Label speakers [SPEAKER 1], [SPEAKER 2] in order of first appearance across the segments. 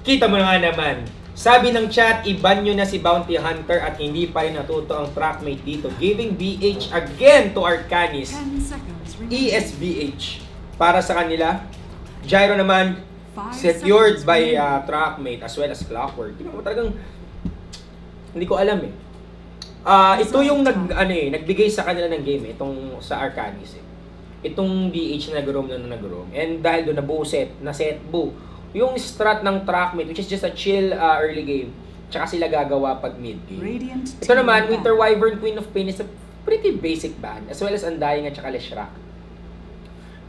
[SPEAKER 1] Kita mo nga naman. Sabi ng chat, iban nyo na si Bounty Hunter at hindi pa rin natuto ang trackmate dito. Giving BH again to Arcanis. ESBH. Para sa kanila. Gyro naman, secured by trackmate as well as Clockwork. Talagang, hindi ko alam eh. Ito yung nagbigay sa kanila ng game itong sa Arcanis Itong BH na nag-roam And dahil doon nabuo na set buo. Yung strat ng trackmate, which is just a chill early game, tsaka sila gagawa pag mid-game. Ito naman, Winter Wyvern, Queen of Pain is a pretty basic ban, as well as Undying at tsaka Leshrac.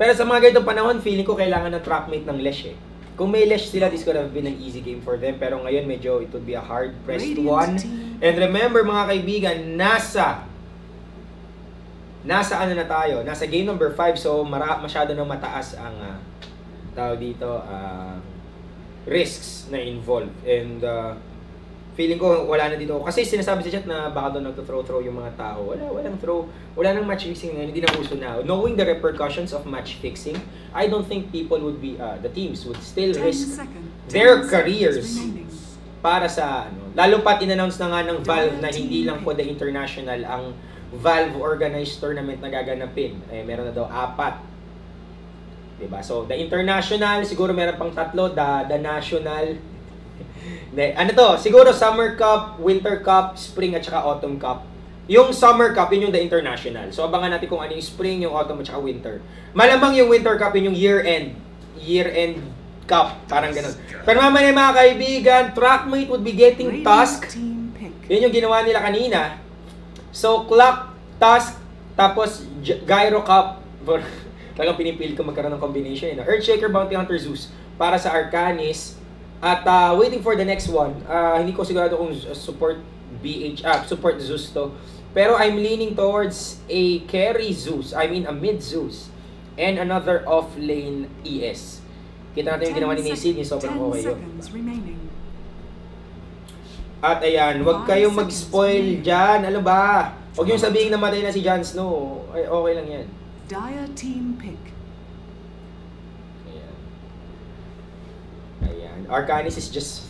[SPEAKER 1] Pero sa mga ganitong panahon, feeling ko kailangan ng trackmate ng Lesh Kung may Lesh sila, this could have been an easy game for them. Pero ngayon, medyo it would be a hard-pressed one. And remember mga kaibigan, nasa ano na tayo? Nasa game number 5, so masyado nang mataas ang tawag dito, risks na involved. And feeling ko wala na dito. Kasi sinasabi sa chat na baka doon nagto-throw yung mga tao. Walang throw. Wala nang match fixing ngayon. Hindi na uso na. Knowing the repercussions of match fixing, I don't think people would be, the teams would still risk their careers para sa lalo pat in-announce na nga ng Valve na hindi lang po the international ang Valve organized tournament na gaganapin. Meron na daw 4. Diba? So, the international, siguro meron pang 3, the national. Ano to? Siguro Summer Cup, Winter Cup, Spring at saka Autumn Cup. Yung Summer Cup, yun yung the international. So, abangan natin kung ano yung Spring, yung Autumn at saka Winter. Malamang yung Winter Cup, yun yung year-end cup. Parang ganun. Pero mamaya mga kaibigan, trackmate would be getting Tusk. Yun yung ginawa nila kanina. So, Clock, Tusk, tapos Gyro Cup. Talagang pinipili ko magkaroon ng combination. Earthshaker, Bounty Hunter, Zeus para sa Arcanis. At waiting for the next one. Hindi ko sigurado kung support Zeus to. Pero I'm leaning towards a carry Zeus. I mean a mid Zeus. And another off-lane ES. Kita natin yung ginawa ni Sid. Sobrang okay yun. At ayan, huwag kayong mag-spoil dyan. Ano ba? Huwag yung sabihin na matay na si Jon Snow. Ay, okay lang yan.
[SPEAKER 2] Dire team pick.
[SPEAKER 1] Ayan. Arcanis is just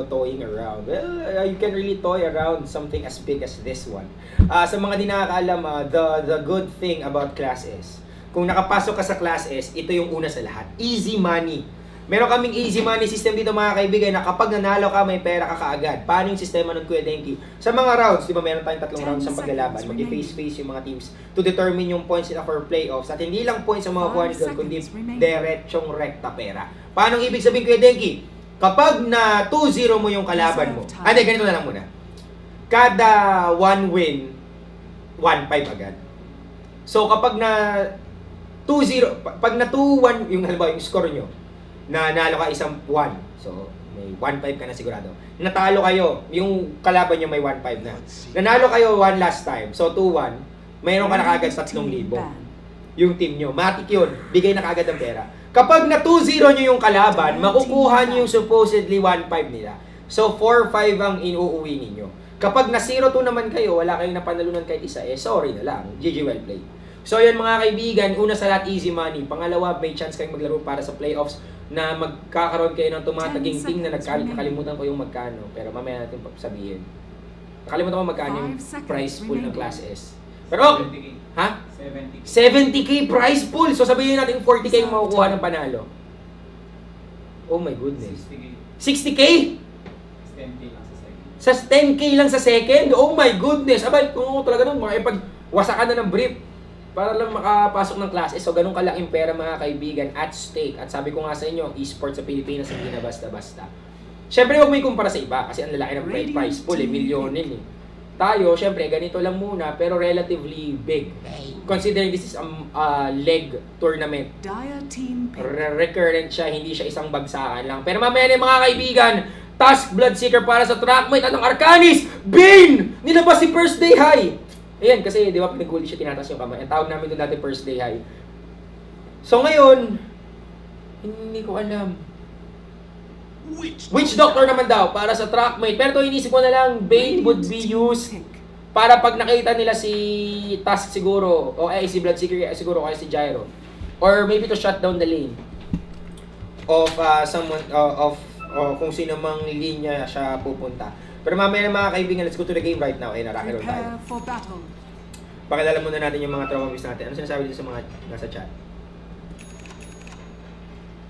[SPEAKER 1] toying around. Well, you can really toy around something as big as this one. Sa mga di nakakaalam, the good thing about Class S, kung nakapasok ka sa Class S, ito yung una sa lahat. Easy money. Meron kaming easy money system dito mga kaibigan na kapag nanalo ka, may pera ka kaagad. Paano yung sistema ng Kuya Denki? Sa mga rounds, di ba meron tayong 3 rounds sa paglalaban. Mag-face-face yung mga teams to determine yung points nila for playoffs. At hindi lang points ang mga kuha nito, kundi diretsong rekta pera. Paano ibig sabihin Kuya Denki? Kapag na 2-0 mo yung kalaban mo, ganito na lang muna. Kada 1 win, 1-5 agad. So kapag na 2-0, pag na 2-1 yung halimbawa yung score nyo, nanalo ka isang 1. So, may 1-5 ka na sigurado. Natalo kayo, yung kalaban nyo may 1-5 na. Nanalo kayo 1 last time. So, 2-1. Mayroon ka na kagad 3,000. Yung team nyo. Matik yun. Bigay na kagad ang pera. Kapag na 2-0 nyo yung kalaban, makukuha nyo yung supposedly 1-5 nila. So, 4-5 ang inuuwi ninyo. Kapag na 0-2 naman kayo, wala kayong napanalunan kahit isa, sorry na lang. GG well played. So, yan mga kaibigan, una sa lahat, easy money. Pangalawa, may chance kayong maglaro para sa playoffs na magkakaroon kayo ng tumataging-ting na nakalimutan ko yung magkano. Pero mamaya natin sabihin. Nakalimutan ko magkano yung price pool ng Class S. Pero,
[SPEAKER 3] 70K.
[SPEAKER 1] Ha?
[SPEAKER 3] 70K.
[SPEAKER 1] 70K price pool! So, sabihin natin 40K yung makukuha ng panalo. Oh my goodness. 60K?
[SPEAKER 3] 10K lang sa second.
[SPEAKER 1] Sa 10K lang sa second? Oh my goodness! Abay, kung talaga nun, makipagwasakan na ng brief para lang makapasok ng Class S. So, ganun kalaking pera mga kaibigan at stake. At sabi ko nga sa inyo, esports sa Pilipinas hindi na basta-basta. Siyempre, huwag mo ikumpara sa iba kasi ang lalaki ng price pool, milyonin eh. Tayo, siyempre, ganito lang muna, pero relatively big. Considering this is a leg tournament. Recurrent siya, hindi siya isang bagsakan lang. Pero mamaya na mga kaibigan, Tusk Bloodseeker para sa trackmate at ang Arcanis, Bane! Nilabas si First Day High! Ayan, kasi di ba pag nag-goalie siya, tinatas yung kamay. Ang tawag namin doon dati First Day High. So ngayon, hindi ko alam. Witch Doctor naman daw para sa trackmate. Pero ito inisip ko na lang, Bane would be used para pag nakita nila si Tusk siguro, o si Bloodseeker siguro, o si Gyro. Or maybe to shut down the lane of someone, of o kung sino mang linya siya pupunta. Pero mamaya na mga kaibigan, let's go to the game right now. Ayun, rock and roll tayo.
[SPEAKER 2] Prepare for battle.
[SPEAKER 1] Pakilala muna natin yung mga trauma natin. Ano sinasabi dito sa mga nasa chat?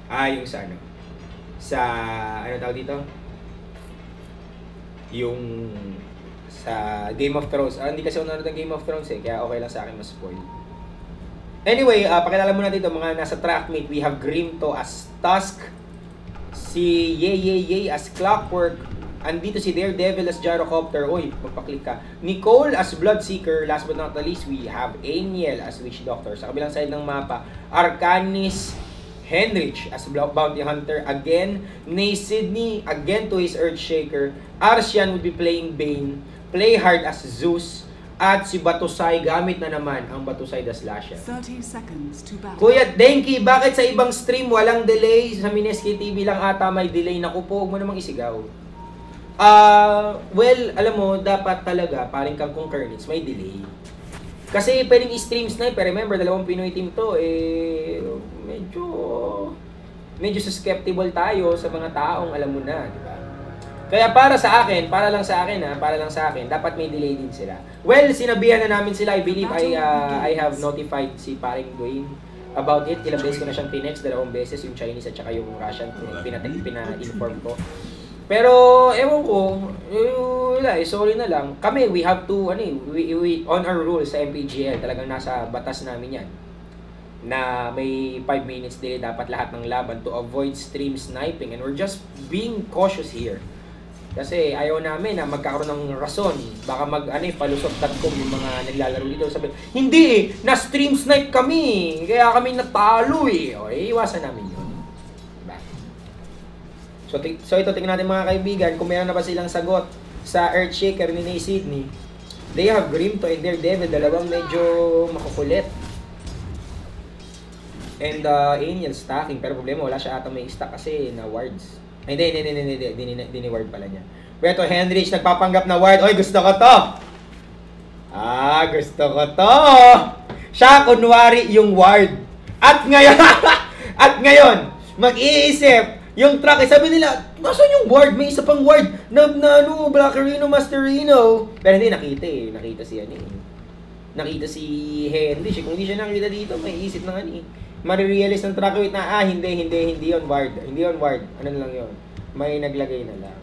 [SPEAKER 1] Yung sa ano? Sa, ano tawag dito? Yung sa Game of Thrones. Hindi kasi ako nanonood ng Game of Thrones kaya okay lang sa akin mas-spoil. Anyway, pakilala muna dito mga nasa trackmate. We have Grimto as Tusk, si Yay as Clockwork, andito si Daredevil as Gyrocopter. Oy, magpa-click ka. Nicole as Bloodseeker. Last but not the least, we have Aniel as Witch Doctor. Sa kabilang side ng mapa, Arcanis Henrich as Bounty Hunter again. Nay Sydney again to his Earthshaker. Arshian would be playing Bane. Playhard as Zeus. At si Batusay gamit na naman ang Batusay the Slasher.
[SPEAKER 2] 30 seconds to battle.
[SPEAKER 1] Kuya Denki, bakit sa ibang stream walang delay? Sa Mineski TV lang ata may delay. Naku po, huwag mo namang isigaw. Well, alam mo, dapat talaga, paring kang kung Kernitz, may delay. Kasi pwedeng i-stream sniper. Remember, dalawang Pinoy team to, medyo susceptible tayo sa mga taong alam mo na, di ba? Kaya para lang sa akin, dapat may delay din sila. Well, sinabihan na namin sila. I believe I have notified si paring Dwayne about it. Ilang beses ko na siyang tinext, 2 beses, yung Chinese at saka yung Russian, pina-inform ko. Pero, ewan ko, sorry na lang. Kami, we have to, we on our rules sa MPGL, talagang nasa batas namin yan. Na may 5 minutes delay dapat lahat ng laban to avoid stream sniping. And we're just being cautious here. Kasi ayaw namin na magkakaroon ng rason. Baka palusot.com yung mga naglalaro dito. Sabi, hindi na-stream snipe kami. Kaya kami natalo iwasan namin yun. Diba? So ito, tingnan natin mga kaibigan, kung meron na ba silang sagot sa Earthshaker ni Nay Sydney. They have Grimto and Daredevil, dalawang medyo makukulit. And Aniel stacking, pero problema wala siya ata may stack kasi na wards. Hindi, dini-ward pala niya. Pero Henrich, nagpapanggap na ward. Oy, gusto ko to! Gusto ko to! Siya, kunwari, yung ward. At ngayon, mag-iisip, yung truck, sabi nila, nasaan yung ward? May isa pang ward na Blackerino, Masterino. Pero hindi, nakita si nakita si Henrich. Kung hindi siya nakita dito, may isip na marirealize ng track na, hindi on ward. Hindi on ward. Ano lang yun? May naglagay na lang.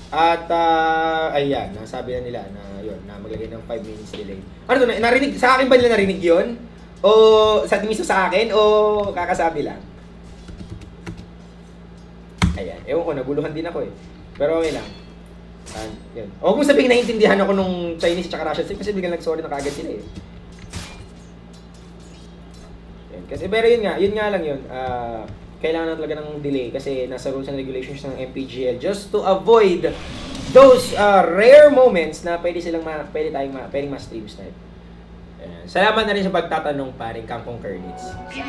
[SPEAKER 1] At, ayan, nasabi na nila na yun, na maglagay ng 5 minutes delay. Ano to, narinig, sa akin ba nila narinig yun? O sa mismo sa akin? O kakasabi lang? Ayan, ewan ko, naguluhan din ako Pero okay lang. Yun. O kung sabihin naiintindihan ako nung Chinese at Russian kasi biglang nag-sorry na kagad sila Kasi pero yun nga lang yun. Kailangan na talaga ng delay kasi nasa rules and regulations ng MPGL just to avoid those rare moments na pwedeng ma-stream snipe. Salamat na rin sa pagtatanong paring Kangkong Kernitz.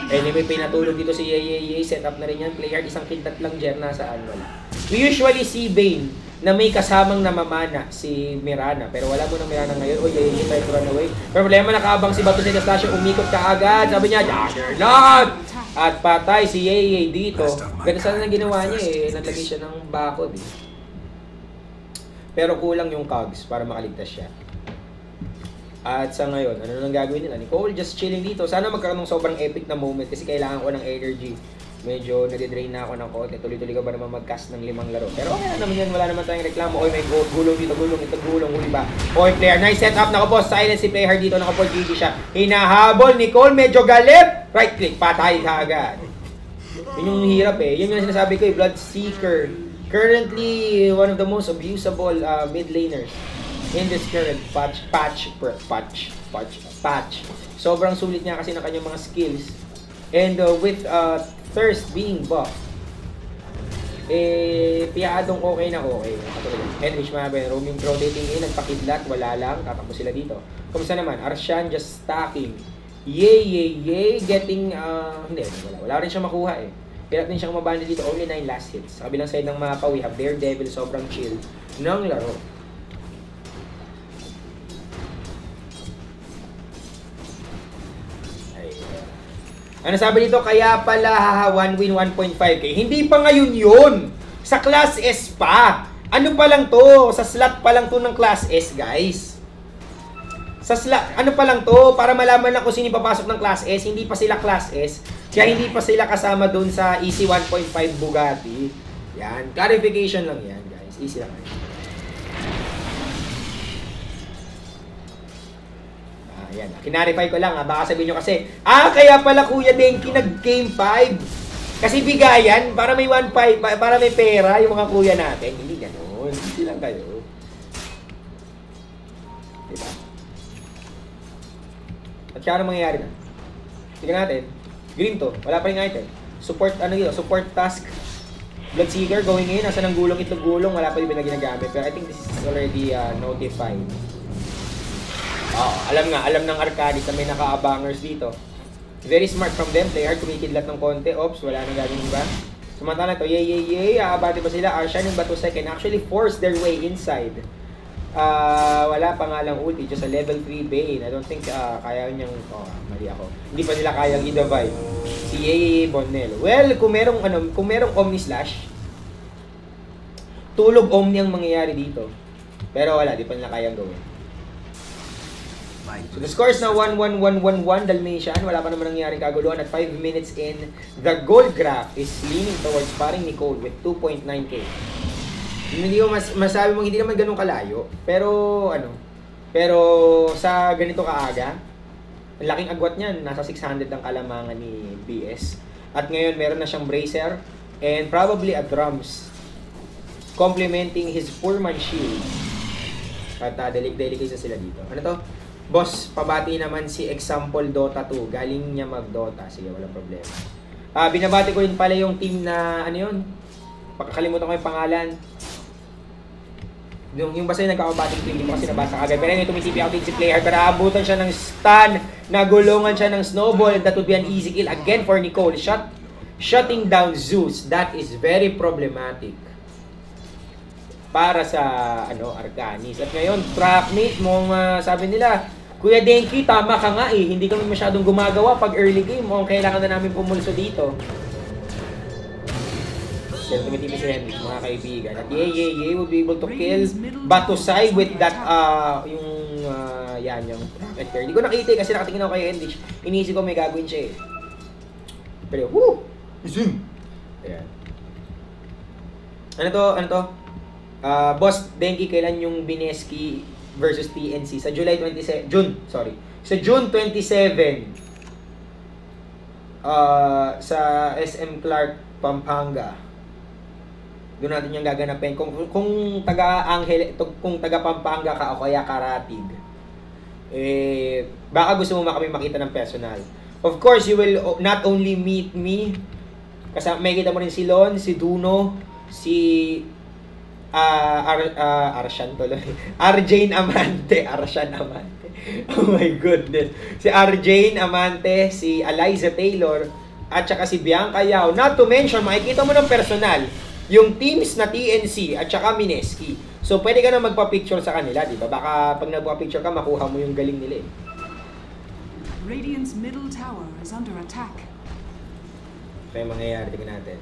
[SPEAKER 1] Anyway, pinatulog dito si Yay, set up na rin yan. Player, isang kintat lang dyan, nasaan wala. We usually see Bane na may kasamang namamana si Mirana. Pero wala mo ng Mirana ngayon. Yay, try to run away. Pero problema, nakaabang si Batusay the Slasher, umikot ka agad. Sabi niya, Juggernaut! At patay si Yay dito. Ganda sana na ginawa niya naglagay siya ng bakod Pero kulang yung cogs para makaligtas siya. At sa ngayon, ano nang gagawin nila? Nicole just chilling dito. Sana magkaroon ng sobrang epic na moment kasi kailangan ko ng energy. Medyo nade-drain na ako ng konti. Tuloy-tuloy ka ba naman mag-cast ng 5 laro? Pero okay naman yan, wala naman tayong reklamo. Oy, may gulong dito, gulong, huli ba? Oy, player, nice setup. Nako po, silence si player dito. Nako po, GG siya. Hinahabol, Nicole, medyo galit. Right click, patay ka agad. Yun yung hirap Yun yung sinasabi ko Bloodseeker. Currently, one of the most abusable mid laners in this current patch. Sobrang sulit niya kasi ng kanyang mga skills. And with Thirst being buff, piyadong okay na okay. Henrich Maben, rotating nagpakidlat, wala lang, tatakbo sila dito. Kumusta naman? Arshan just stacking. Yay, getting, wala rin siya makuha Hirap din siyang mabanda dito, only 9 last hits. Sa kabilang side ng mapa, we have Daredevil, sobrang chill ng laro. Ano sabi dito? Kaya pala 1 win 1.5k. Hindi pa ngayon yun. Sa Class S pa. Ano pa lang to? Sa slot pa lang to ng Class S, guys. Sa slot, ano pa lang to? Para malaman lang kung sino papasok ng Class S. Hindi pa sila Class S. Kaya hindi pa sila kasama doon sa EC 1.5 Bugatti. Yan. Clarification lang yan, guys. Easy lang. Yan. Kinarify ko lang ha. Baka sabihin nyo kasi, kaya pala Kuya Denki nag-game 5. Kasi bigayan, para may 1.5, para may pera yung mga kuya natin. Hindi gano'n. Hindi lang kayo. Diba? At saka anong mangyayari na? Tignan natin. Green to. Wala pa rin item. Support, support task. Bloodseeker going in. Nasa ng gulong, itlog gulong. Wala pa rin na ginagamit. Pero I think this is already notified. Alam ng Arcadis na may naka-abangers dito. Very smart from them. Play hard, kumikidlat ng konti. Ops, wala nang gagawin ba? Samantala to, yay. Aabati ba sila? Arshan yung Batusay can actually force their way inside. Wala pa nga lang ulti. Just a level 3 Bane. I don't think kaya niyang... mali ako. Hindi pa nila kayang i-divide. Si Yay Bonnel. Well, kung merong Omni Slash, tulog Omni ang mangyayari dito. Pero wala, di pa nila kayang gawin. So the score is now 1-1-1-1-1 Dalmatian. Wala pa naman nangyaring kaguluhan. At 5 minutes in, the gold graph is leaning towards paring Nicole with 2.9k. Hindi ko masabi mong hindi naman ganun kalayo. Pero sa ganito kaaga, ang laking agwat niyan. Nasa 600 ang kalamangan ni BS. At ngayon meron na siyang bracer and probably a drums complementing his foreman shield. At delicate sila dito. Ano to? Boss, pabati naman si Example Dota 2. Galing niya mag-Dota. Sige, walang problema. Binabati ko rin pala yung team na, pagkakalimutan ko yung pangalan. Yung basta yung nagkakabating team, hindi ko kasi nabasa agad. Pero yung tumitipi out din si player. Pero abutan siya ng stun. Nagulungan siya ng snowball. That would be an easy kill again for Nicole. Shutting down Zeus. That is very problematic. Para sa Arcanis. At ngayon, trackmate mo, sabi nila, Kuya Denki, tama ka nga eh. Hindi kami masyadong gumagawa pag early game. Kailangan na namin pumulso dito. Then tumitipi si Hendrix, mga kaibigan. At Yay would be able to kill Batusay with that, yung rocket carrier. Hindi ko nakita kasi nakatingin ako kay Hendrix. Iniisip ko may gagawin siya eh. Pero, woo! Zoom! Ayan. Ano to? Boss Denki, kailan yung Bineski versus TNC? Sa Sa June 27. Sa SM Clark, Pampanga. Doon natin yung gaganapin. Kung taga Pampanga ka o kaya Karatig, baka gusto mo kami makita ng personal. Of course, you will not only meet me, kasi makikita mo rin si Lon, si Duno, si Arshan tuloy. Arjane Amante. Oh my goodness. Si Arjane Amante, si Eliza Taylor, at saka si Bianca Yao. Not to mention, makikita mo ng personal yung teams na TNC at saka Mineski. So, pwede ka na magpa-picture sa kanila, di ba? Baka pag nagpa-picture ka, makuha mo yung galing nila eh.
[SPEAKER 2] Radiant's middle tower is under attack.
[SPEAKER 1] Kaya mangyayari, tingnan natin.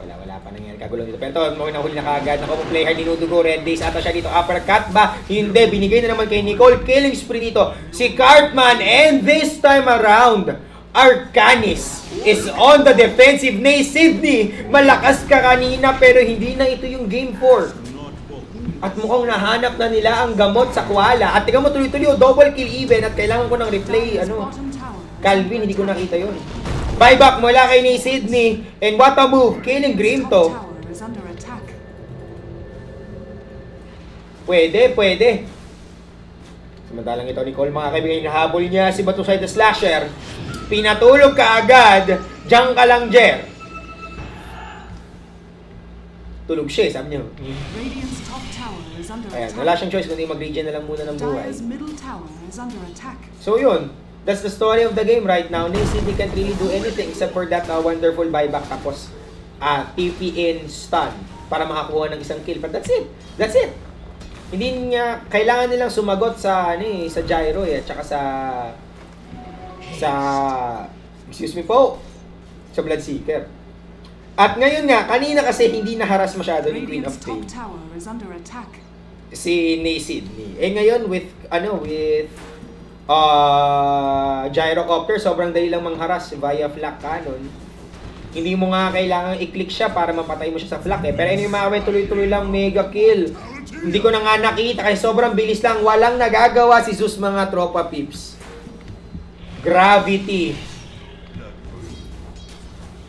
[SPEAKER 1] Wala pa nangyari kagulong dito. Pero ito, nahuli na kagad. Play hard, dinudugo. Red Days ata siya dito. Uppercut ba? Hindi. Binigay na naman kay Nicole. Killing spree dito. Si Cartman. And this time around, Arcanis is on the defensive. Nay, Sydney, malakas ka kanina pero hindi na ito yung game 4. At mukhang nahanap na nila ang gamot sa Kuala. At tingnan mo tuloy-tuloy, double kill even. At kailangan ko ng replay. Calvin, hindi ko nakita yun. Buyback mula kay ni Sydney. And what a move. Killing Green to. Pwede. Samantalang ito, Nicole, mga kaibigan, hinahabol niya si Batusay the Slasher. Pinatulog ka agad. Diyan ka lang, Jer. Tulog siya, sabi niyo. Ayan, wala siyang choice kundi mag-regen na lang muna ng buhay. So yun, that's the story of the game right now. Sydney can't really do anything except for that wonderful buyback tapos TP in stun para makakuha ng isang kill. But that's it. Hindi niya kailangan nilang sumagot sa sa gyro at saka sa excuse me po. sa Bloodseeker. At ngayon nga, kanina kasi hindi naharas masyado ni Queen of
[SPEAKER 2] Radiant's top
[SPEAKER 1] Pain.
[SPEAKER 2] tower is under attack.
[SPEAKER 1] Si Nay Sydney. Eh ngayon with Gyrocopter, sobrang dali lang mangharas via flak cannon. Hindi mo nga kailangan i-click siya para mapatay mo siya sa flak eh. Pero anyway mga kapatid, tuloy-tuloy lang mega kill. Hindi ko na nga nakita kasi sobrang bilis lang. Walang nagagawa si Zeus mga tropa pips. Gravity.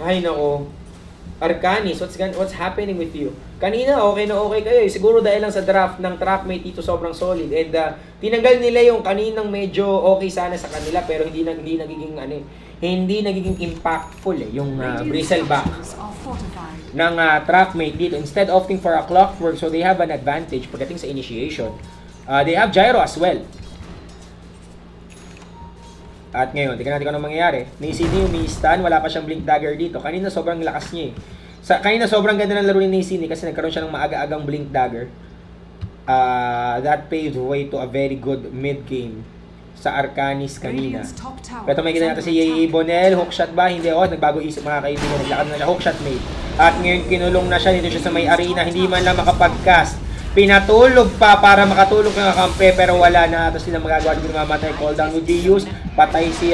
[SPEAKER 1] Ay nako. Arcanis, what's happening with you? Kanina okay na okay kayo. Siguro dahil lang sa draft ng trackmate dito sobrang solid. And tinanggal nila yung kaninang medyo okay sana sa kanila pero hindi nagiging impactful yung bristleback ng trackmate dito. Instead opting for a clockwork, so they have an advantage pagdating sa initiation. They have gyro as well. At ngayon, tingnan natin kung anong mangyayari. Ni Sydney umi-stun, wala pa siyang blink dagger dito. Kanina sobrang lakas niya eh. Kanina sobrang ganda ng laro ni Sydney kasi nagkaroon siya ng maaga-agang blink dagger. That paved way to a very good mid game sa Arcanis kanina. Pero may kita natin si Yeye Bonel, hookshot ba? Hindi ako, nagbago isip mga kaibigan, naglakad na siya, hookshot made. At ngayon kinulong na siya, dito siya sa may arena, hindi man lang makapag-cast. Pinatulog pa para makatulog ng kampe pero wala na. Tapos sila magagawa dito mamatay. Call down would be used. Patay si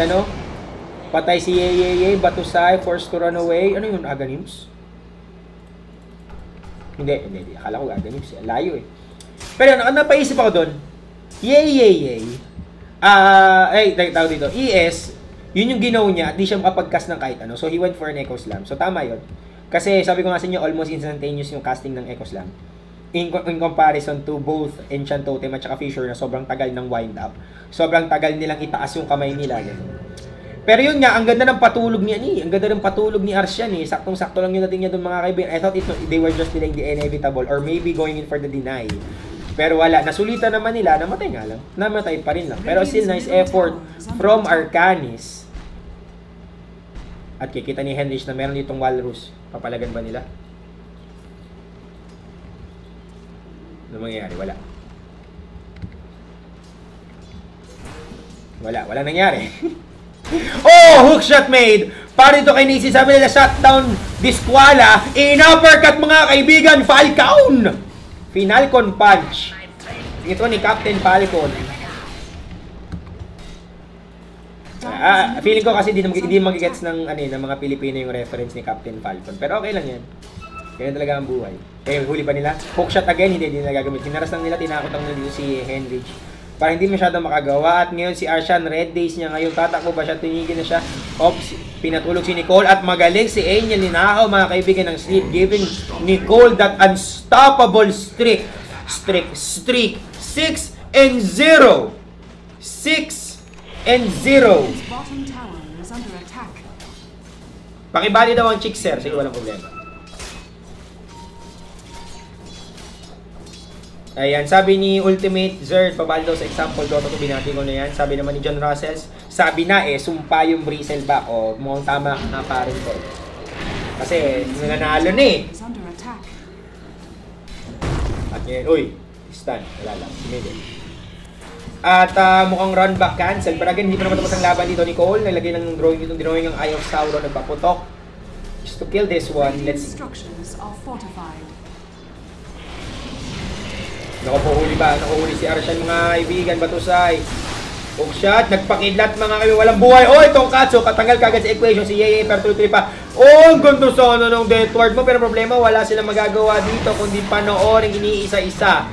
[SPEAKER 1] Patay si Yeye. Batusay. Forced to run away. Ano yun? Aganims? Hindi. Akala ko Aganims. Layo eh. Pero napaisip ako doon. Yeye. Tawag dito. ES. Yun yung ginaw niya. At di siya makapag-cast ng kahit ano. So he went for an Echo Slam. So tama yun. Kasi sabi ko nga sa inyo almost instantaneous yung casting ng Echo Slam. In comparison to both Enchant Totem at saka Fissure na sobrang tagal ng wind up. Sobrang tagal nilang itaas yung kamay nila. Ganun. Pero yun nga, ang ganda ng patulog niya ni. Ang ganda ng patulog ni Arshan eh. Saktong-sakto lang yun natin niya doon mga kaibigan. I thought they were just delaying the inevitable or maybe going in for the deny. Pero wala. Nasulitan naman nila. Namatay nga lang. Namatay pa rin lang. Pero still nice effort from Arcanis. At kikita ni Henrich na meron ditong Walrus. Papalagan ba nila? Ano mangyayari? Wala nangyari. Oh! Hookshot made! Para dito kay Nisi, sabi nila shutdown Disquala. In-uppercut mga kaibigan, Falcon! Finalcon punch. Ito ni Captain Falcon. Feeling ko kasi hindi magigets ng mga Pilipino yung reference ni Captain Falcon. Pero okay lang yan. Ganyan talaga ang buhay. Eh, huli pa nila. Hookshot again, hindi nagagamit. Kinaras lang nila, tinakot lang nila dito si Henrich. Para hindi masyadong makagawa. At ngayon si Arshan, red days niya ngayon. Tatakbo ba siya? Tinigil na siya. Oops, pinatulog si Nicole. At magaling si Angel. Ninakaw mga kaibigan ng sleep. Giving Nicole that unstoppable streak. 6-0. 6-0. Pakibali daw ang chick, sir. Sige, walang problema. Ayan, sabi ni Ultimate Zerd, pabali daw sa example, Dota 2, binati ko na yan. Sabi naman ni John Russell, sabi na sumpa yung bristleback. O, mukhang tama na pa rin ko. Kasi, nanalo na eh. At ngayon, uy, stun. Wala lang, sumigil. At mukhang run back cancel. Pero again, hindi pa naman tapos ang laban dito ni Cole. Nalagay ng drawing ang Eye of Sauron, nagpaputok. Just to kill this one, let's see. Nakuhuli ba? Nakuhuli si Arshan mga kaibigan, Batusay. Hookshot, nagpakidlat mga kaibigan, walang buhay. Oh, itong Katsu, katanggal kagad sa equation si Yeye, pero tuloy pa. Oh, ang ganda sana ng Deathward mo, pero problema, wala silang magagawa dito kundi panoorin iniisa-isa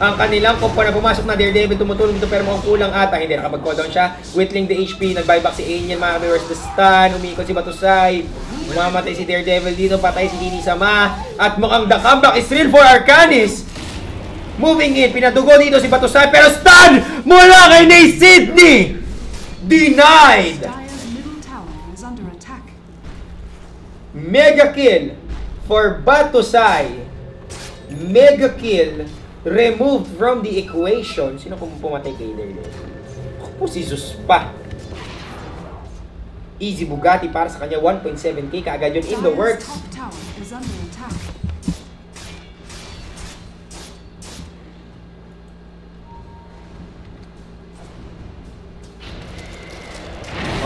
[SPEAKER 1] ang kanilang kumpara. Pumasok na Daredevil, tumutulong dito pero mukhang kulang ata. Hindi, nakapag-call down siya. Whittling the HP, nag-buyback si Angel, mga viewers, the stun, umikot si Batusay. Umamatay si Daredevil dito, patay si Dini Sama. At mukhang the comeback is real for Arcanis. Moving in, pinadugo dito si Batusay, pero stun mula kay Nay Sydney! Denied! Mega kill for Batusay. Mega kill removed from the equation. Sino kung pumatay kay Daredevil? Ako si Zeus pa. Easy Bugatti para sa kanya, 1.7k kaagad yun in the works.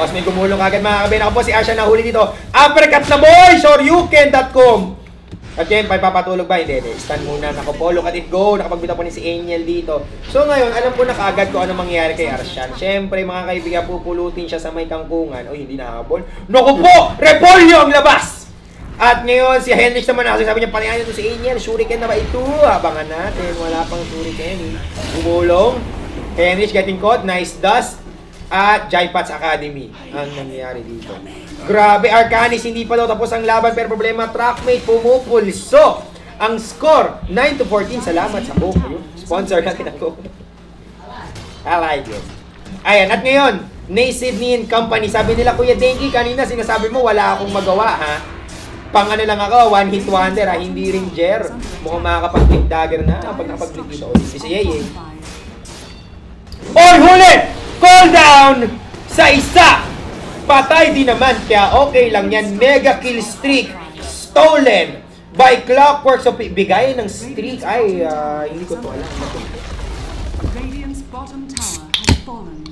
[SPEAKER 1] Tapos may gumulong agad mga kabin. Ako po si Arsha nahuli dito. Uppercut na boys! Shoryuken.com. At yan, papatulog ba? Hindi. Stand muna. Nako po, look at it go. Nakapagbita po ni si Angel dito. So ngayon, alam ko na kaagad kung ano mangyayari kay Arshan. Siyempre, mga kaibigan, pupulutin siya sa may kangkungan. Uy, hindi nakahabol. Naku po! Repolyo ang labas! At ngayon, si Henrich naman sabi niya, panayan ito si Angel. Shuriken na ba ito? Abangan natin. Wala pang Shuriken. Gumulong. Henrich getting caught. Nice dust. At Jaipats Academy ang nangyayari dito. Grabe, Arcanis, hindi pa daw tapos ang laban pero problema, trackmate pumupulso. Ang score, 9-14. Salamat sa Coke. Sponsor natin ang Coke. I like it. Ayan, at ngayon, Nay Sydney and Company. Sabi nila, Kuya Denki, kanina sinasabi mo wala akong magawa, ha? Pang ano lang ako, one hit wonder, ha? Hindi ring Jer. Mukhang makakapag-click dagger na pag nakapag-click dito. Si Yeye. Oy, huli! Call down sa isa. Patay din naman. Kaya okay lang yan. Mega kill streak. Stolen by Clockwork. So, bigay ng streak. Ay, hindi ko to alam.
[SPEAKER 2] Radiant's bottom tower has fallen.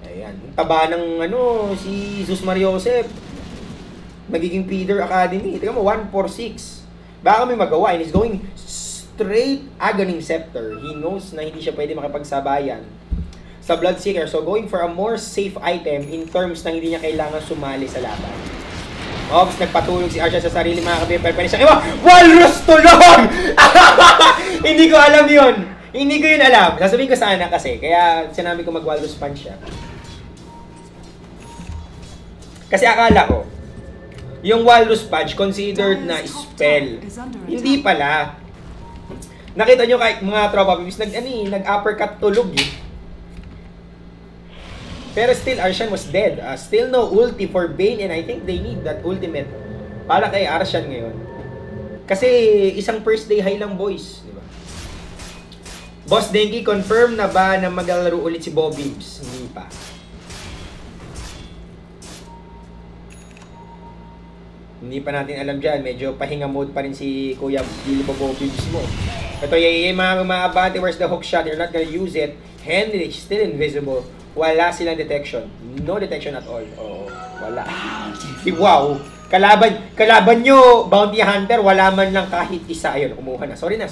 [SPEAKER 1] Ayan. Taba ng ano, si Jesus Mariosep. Magiging Peter Academy. Tingnan mo, 146. Baka may magawa. And he's going straight Aghanim Scepter. He knows na hindi siya pwede makipagsabayan sa Bloodseeker. So, going for a more safe item in terms na hindi niya kailangan sumali sa laban. Oops, nagpatulog si Arsha sa sarili mga kabir. Pero pwede siyang, Walrus tulog! Hindi ko alam yun. Hindi ko yun alam. Sasabihin ko sana kasi. Kaya sinabi ko mag-Walrus punch siya. Kasi akala ko, yung Walrus punch considered na spell. Hindi pala. Nakita nyo kahit mga tropa, nag-uppercut tulog eh. Pero still, Arshan was dead. Still no ulti for Bane and I think they need that ultimate para kay Arshan ngayon. Kasi isang first day high lang boys. Diba? Boss Denki, confirm na ba na maglalaro ulit si Bobibs? Hindi pa. Hindi pa natin alam dyan. Medyo pahinga mode pa rin si Kuya Gilipo Bobibs mo. Ito mga abante, where's the hook shot? You're not gonna use it. Henrich, still invisible. Wala silang detection. No detection at all. Oo, wala. Wow. Kalaban nyo, Bounty Hunter, wala man lang kahit isa. Ayun, kumuha na. Sorry na,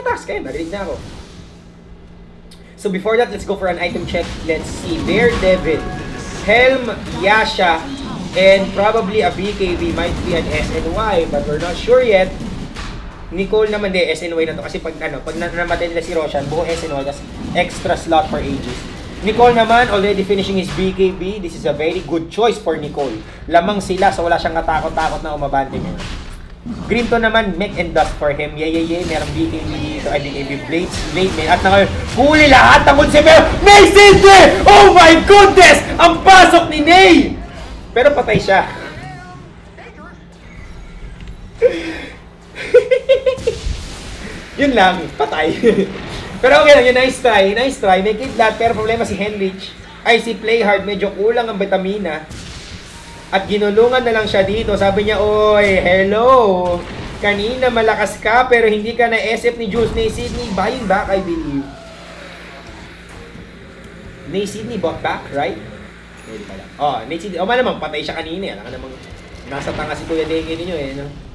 [SPEAKER 1] task. Kaya, narinig na ako. So before that, let's go for an item check. Let's see. Daredevil, Helm, Yasha, and probably a BKB. Might be an SNY, but we're not sure yet. Nicole naman SNY na to. Kasi pag namatay nila si Roshan, buong SNY, tas extra slot for Aegis. Nicole naman, already finishing his BKB. This is a very good choice for Nicole. Lamang sila, so wala siyang katakot-takot na umabante niya. Grimton naman, Mech and Dust for him. Merong BKB dito. Ay, BKB Blades. At na ngayon, huli lahat ng konsepero. Nay Sydney! Oh my goodness! Ang pasok ni Nay! Pero patay siya. Yun lang, patay. Pero okay lang yun, nice try. May kidlat, pero problema si Henrich. Ay, si Playhard, medyo kulang ang vitamina. At ginulungan na lang siya dito. Sabi niya, oy, hello. Kanina malakas ka, pero hindi ka na SF ni Jules. Nay Sydney, buying back, I believe. Nay Sydney bought back, right? Hindi pala. Nay Sydney, malamang patay siya kanina. Alam ka namang nasa tanga si Kuya Denge ninyo no?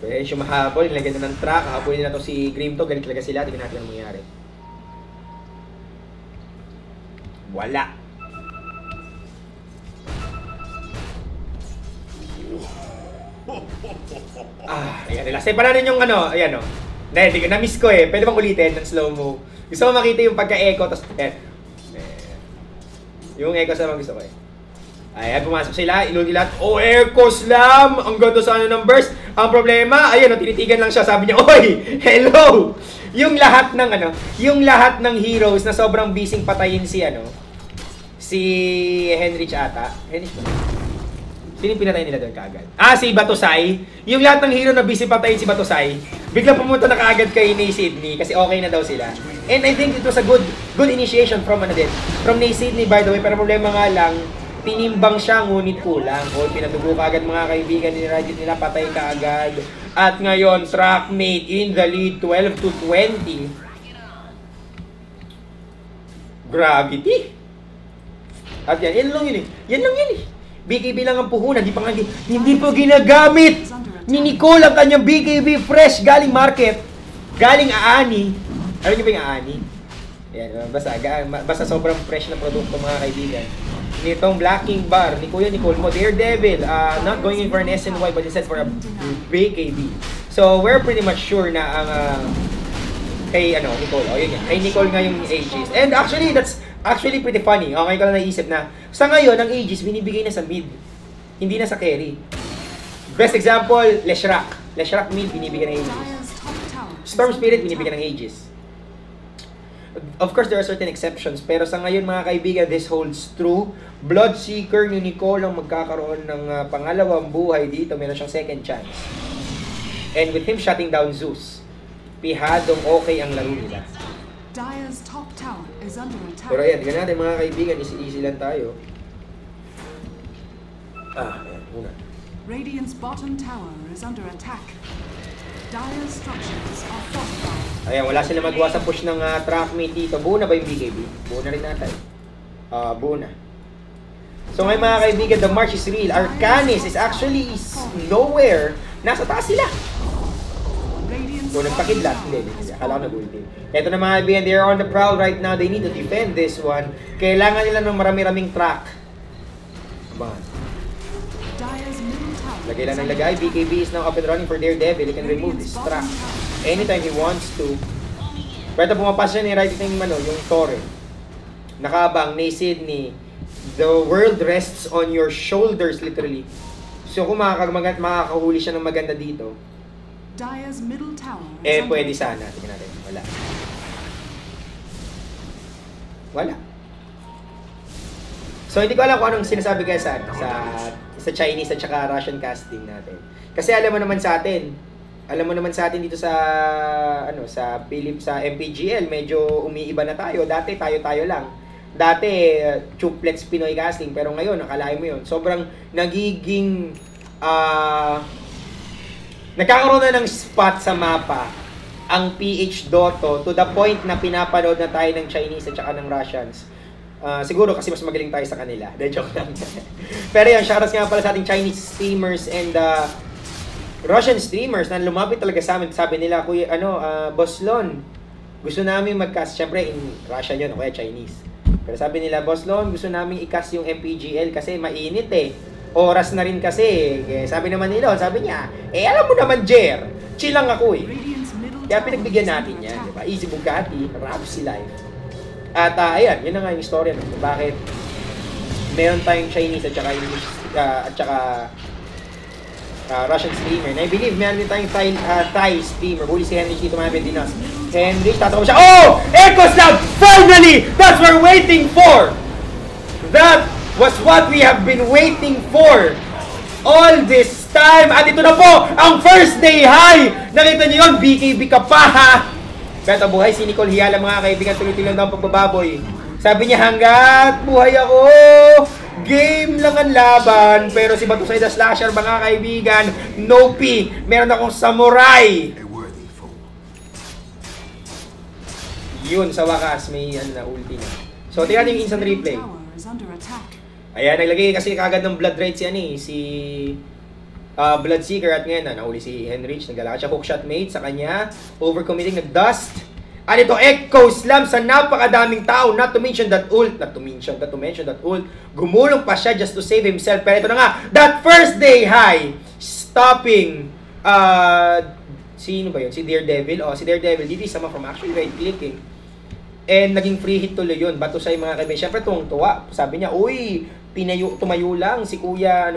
[SPEAKER 1] Pwede siya mahabol, nilagyan na ng track, hahabulin na to si Grimto, ganit talaga sila, tingnan natin ang mangyari. Wala. Ayan nila. Say, paranin yung ayan o. Hindi, na-miss ko eh. Pwede bang ulitin ng slow mo? Gusto ko makita yung pagka-echo, tapos, yung echo sa mga gusto ko eh. Ayan, pumasok sila, inuli lahat. Echo slam! Ang ganda sana ng burst. Ang problema, ayan, tinitigan lang siya. Sabi niya, oy, hello! Yung lahat ng heroes na sobrang busy patayin si Henrich ata. Henrich ba? Sino pinatay nila doon kaagad? Si Batosai. Yung lahat ng hero na busy patayin si Batosai, biglang pumunta na kaagad kay Nay Sydney kasi okay na daw sila. And I think it was a good initiation from Nay Sydney, by the way. Pero problema nga lang, tinimbang siya, ngunit kulang. Pinadugo ka agad mga kaibigan ni Rajit nila, patay ka agad. At ngayon, trackmate in the lead, 12-20. Gravity. At yan lang yun eh. Yan lang yun eh. BKB lang ang puhunan, hindi pa ginagamit ni Nicole ang kanyang BKB fresh galing market, galing Aani. Alam niyo ba yung Aani? Yan, basta sobrang fresh na produkto mga kaibigan. Nitong Black King Bar ni Kuya Nicole mo, Daredevil, not going in for an SNY but instead for a BKB. So we're pretty much sure na ang kay Nicole, yun yan. Kay Nicole nga yung Aegis. And actually, that's actually pretty funny. Okay ko lang naisip na sa ngayon, ang Aegis binibigay na sa mid. Hindi na sa carry. Best example, Leshrac. Leshrac mid, binibigyan ng Aegis. Storm Spirit, binibigyan ng Aegis. Of course, there are certain exceptions. Pero sa ngayon, mga kaibigan, this holds true. Bloodseeker ni Nicole ang magkakaroon ng pangalawang buhay dito. Meron siyang second chance. And with him shutting down Zeus, pihadong okay ang laro nila.
[SPEAKER 2] Dire's top tower is under attack.
[SPEAKER 1] Pero ayan, tignan natin mga kaibigan, easy lang tayo. Ayan, una.
[SPEAKER 2] Radiant's bottom tower is under attack. Dire's structures are fortified.
[SPEAKER 1] Ayan, wala sila magawa sa push ng trackmate dito. Buo na ba yung BKB? Buo na rin natin. Buo na. So ngayon mga kaibigan, the march is real. Arcanis is actually nowhere. Nasa taas sila. So nagpakidlat. Hindi. Akala ko nag-ulti. Ito na mga kaibigan, they are on the prowl right now. They need to defend this one. Kailangan nila ng marami-raming track. Abangan. Lagay lang ng lagay. BKB is now up and running for Daredevil. He can remove this track anytime he wants to. Pero pumapas siya ni right yung Torre. Nakabang ni Sydney. The world rests on your shoulders literally. So kung makakahuli siya ng maganda dito, pwede sana. Tingnan natin. Wala. So hindi ko alam kung anong sinasabi guys sa Chinese at saka Russian casting natin. Kasi alam mo naman sa atin dito sa sa MPGL medyo umiiba na tayo. Dati tayo lang. Dati Chuplex Pinoy casting, pero ngayon akalain mo 'yon. Sobrang nagiging nagkakaroon na ng spot sa mapa ang PH Dotto to the point na pinapanood na tayo ng Chinese at saka ng Russians. Siguro kasi mas magaling tayo sa kanila. Joke lang. Pero yan, shoutouts nga pala sa ating Chinese streamers and Russian streamers na lumapit talaga sa amin. Sabi nila, Kuya, Boss Lon, gusto namin mag-cast. Siyempre, in Russian yun, o kaya Chinese. Pero sabi nila, Boss Lon, gusto namin i-cast yung MPGL kasi mainit eh. Oras na rin kasi. Sabi naman nila, sabi niya, alam mo naman, Jer, chill lang ako eh. Kaya pinagbigyan natin yan, diba? Easy Bugatti, Rapsi Life. At ayan, yun na nga yung story no? Bakit meron tayong Chinese at saka English at saka Russian streamer. And I believe meron din tayong Thai streamer. Huli si Henry dito mga Bendinas. Henry, tatawa siya. Oh! Echo Slab! Finally! That's what we're waiting for! That was what we have been waiting for all this time. At ito na po, ang first day high! Nakita niyo yun? BKB ka pa ha! Pero buhay si Nicole Hiala mga kaibigan, tuloy-tuloy daw ang pagbababoy. Sabi niya, hanggat buhay ako, game lang ang laban. Pero si Batusay the Slasher mga kaibigan, no P, meron akong samurai. Yun, sa wakas, may ulti na. So, tingnan yung instant replay. Ayan, naglagay kasi kagad ng blood rate si Bloodseeker at ngayon nahuli si Henrich, naglalakad siya, hookshot mate sa kanya, overcommitting, nag-dust. At ito, Echo Slam sa napakadaming tao, not to mention that ult, gumulong pa siya just to save himself. Pero ito na nga, that first day high, stopping, sino ba yun? Si Daredevil? Si Daredevil, dito is sama from actually right-clicking. And naging free hit tuloy yun, bato sa mga kaibigan. Siyempre, tuwang-tuwa. Sabi niya, uy, tumayo lang si kuya,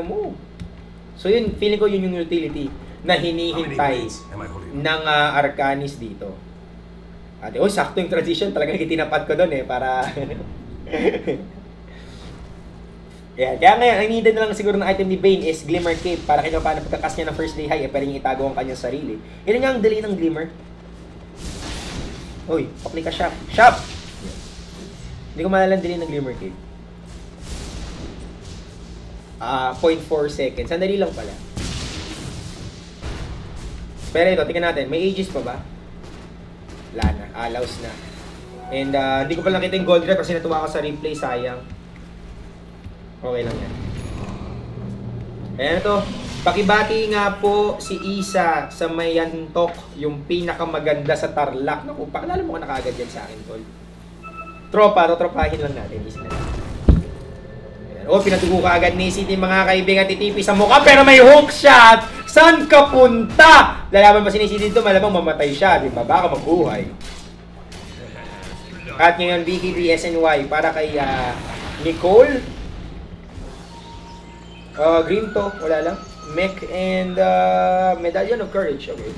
[SPEAKER 1] So yun, feeling ko yun yung utility na hinihintay ng Arcanis dito. Ate, sakto yung transition. Talagang itinapat ko doon para... yeah, kaya ngayon, ang needed na lang siguro ng item ni Bane is Glimmer Cape para kaya paano pagkakas niya ng first day high, pwede niya itago ang kanyang sarili. Yun nga ang delay ng Glimmer. Uy, pakli ka shop. Shop! Hindi ko malalang delay ng Glimmer Cape. 0.4 seconds. Sandali lang pala. Pero ito, tingnan natin. May Aegis pa ba? Wala na. Allows na. And hindi ko pala nakita yung gold rep kasi natuwa ko sa replay. Sayang. Okay lang yan. Ayan ito. Pakibati nga po si Isa sa Mayantok, yung pinakamaganda sa Tarlac. Naku, pakilala mo ka na kaagad yan sa akin, tol. Tropahin lang natin. Easy na lang. O, pinatugo ka agad ni City mga kaibigan, titipi sa mukha pero may hook shot! Saan ka punta? Lalaban pa si City dito, malamang mamatay siya, di ba? Baka mabuhay. At ngayon, BKB SNY para kay Nicole. Green to, wala lang. Mech and Medallion of Courage, okay.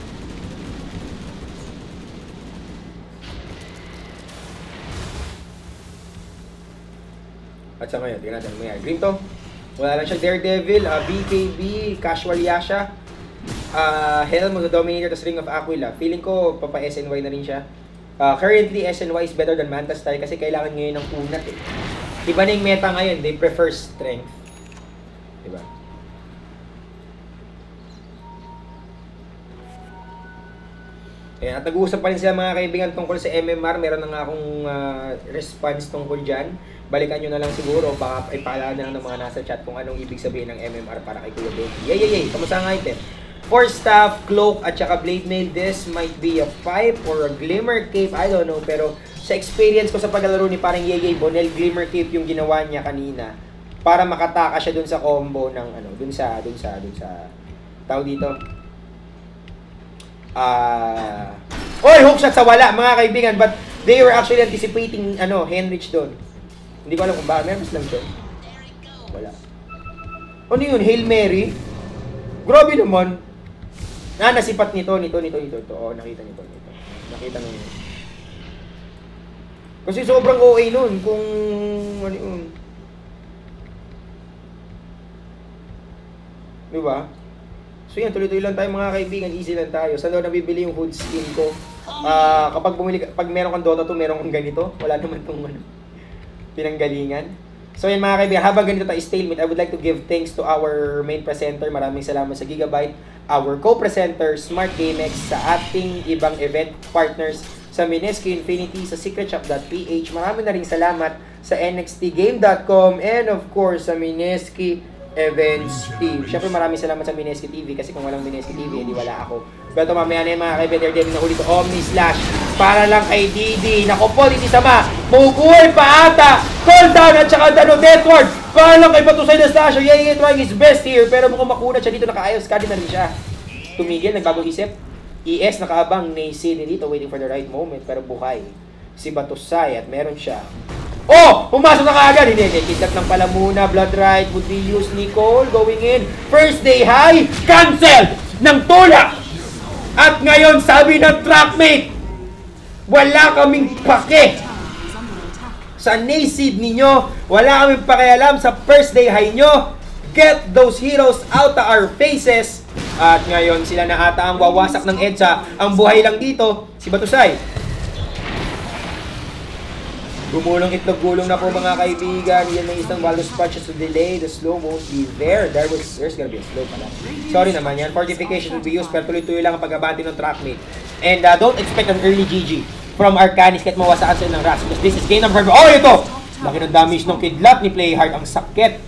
[SPEAKER 1] At sa ngayon, tingnan natin may green to. Wala lang siya. Daredevil, BKB, Casual Yasha, Helm, Dominator, tas Ring of Aquila. Feeling ko, papa-SNY na rin siya. Currently, SNY is better than Manta Style kasi kailangan ngayon ng unat eh. Iba na yung meta ngayon, they prefer strength. Diba? Ayan, at nag-uusap pa rin sila mga kaibigan tungkol sa MMR. Meron na nga akong response tungkol dyan. Balikan nyo na lang siguro, baka ipaalala na lang ng mga nasa chat kung anong ibig sabihin ng MMR para kay Kuya Becky. Yay! Kamusta ang item? 4 staff, cloak, at saka blade mail. This might be a pipe or a glimmer cape, I don't know. Pero sa experience ko sa paglalaro ni parang Yeye Bonel, glimmer cape yung ginawa niya kanina para makataka siya dun sa combo ng ano, dun sa tawag dito. Oy, hook shot sa wala mga kaibigan, but they were actually anticipating Henrich doon. Hindi ko alam kung ba, meron lang siya. Wala. Ano yun? Hail Mary? Grabe naman. Nasipat nito. Oh, nakita nito. Nakita nyo. Kasi sobrang OA nun kung ano yun. Diba? So yan, tuloy-tuloy lang tayo mga kaibigan, easy lang tayo. Saan daw nabibili yung hood skin ko? Pag meron kang Dota 2, meron kang ganito. Wala naman itong pinanggalingan. So yan mga kaibigan, habang ganito tayo stalemate, I would like to give thanks to our main presenter. Maraming salamat sa Gigabyte, our co-presenter, Smart GameX, sa ating ibang event partners, sa Mineski Infinity, sa secretshop.ph. Maraming na rin salamat sa nxtgame.com and of course sa Mineski Events Team. Siyempre maraming salamat sa Mineski TV kasi kung walang Mineski TV, hindi wala ako. Pero mamaya na yung mga kaibigan, they're na ulit Omni Slash para lang kay Didi. Naku po, Didi Sama, maguguhay pa ata. Call down at saka Deathward para lang kay Batusay na Slash. Yeye trying his best here pero mukhang makunat siya dito, nakaayos ka din na rin siya. Tumigil, nagbagong isip. ES nakaabang, Nacy dito waiting for the right moment pero buhay si Batusay at meron siya. Oh! Pumasok na kaagad! Hindi, kidnap lang pala muna. Blood Right would be used. Nicole going in. First day high. Cancel! Ng tulak! At ngayon, sabi ng trackmate, wala kaming pake sa Nacy ninyo. Wala kaming pakialam sa first day high nyo. Get those heroes out of our faces. At ngayon, sila na ata ang wawasak ng EDSA. Ang buhay lang dito, si Batusay. Gumulong itlog gulong na po mga kaibigan. Yan may isang Valus punches to delay. The slow won't be there. There's gonna be a slow pala. Sorry naman yan. Fortification will be used pero tuloy-tuloy lang ang pag-abanti ng trackmate. And don't expect an early GG from Arcanis kahit mawasaan sila ng Ras. Because this is game number 5. Oh, ito! Laki ng damage ng kidlat ni Playhard. Ang sakit.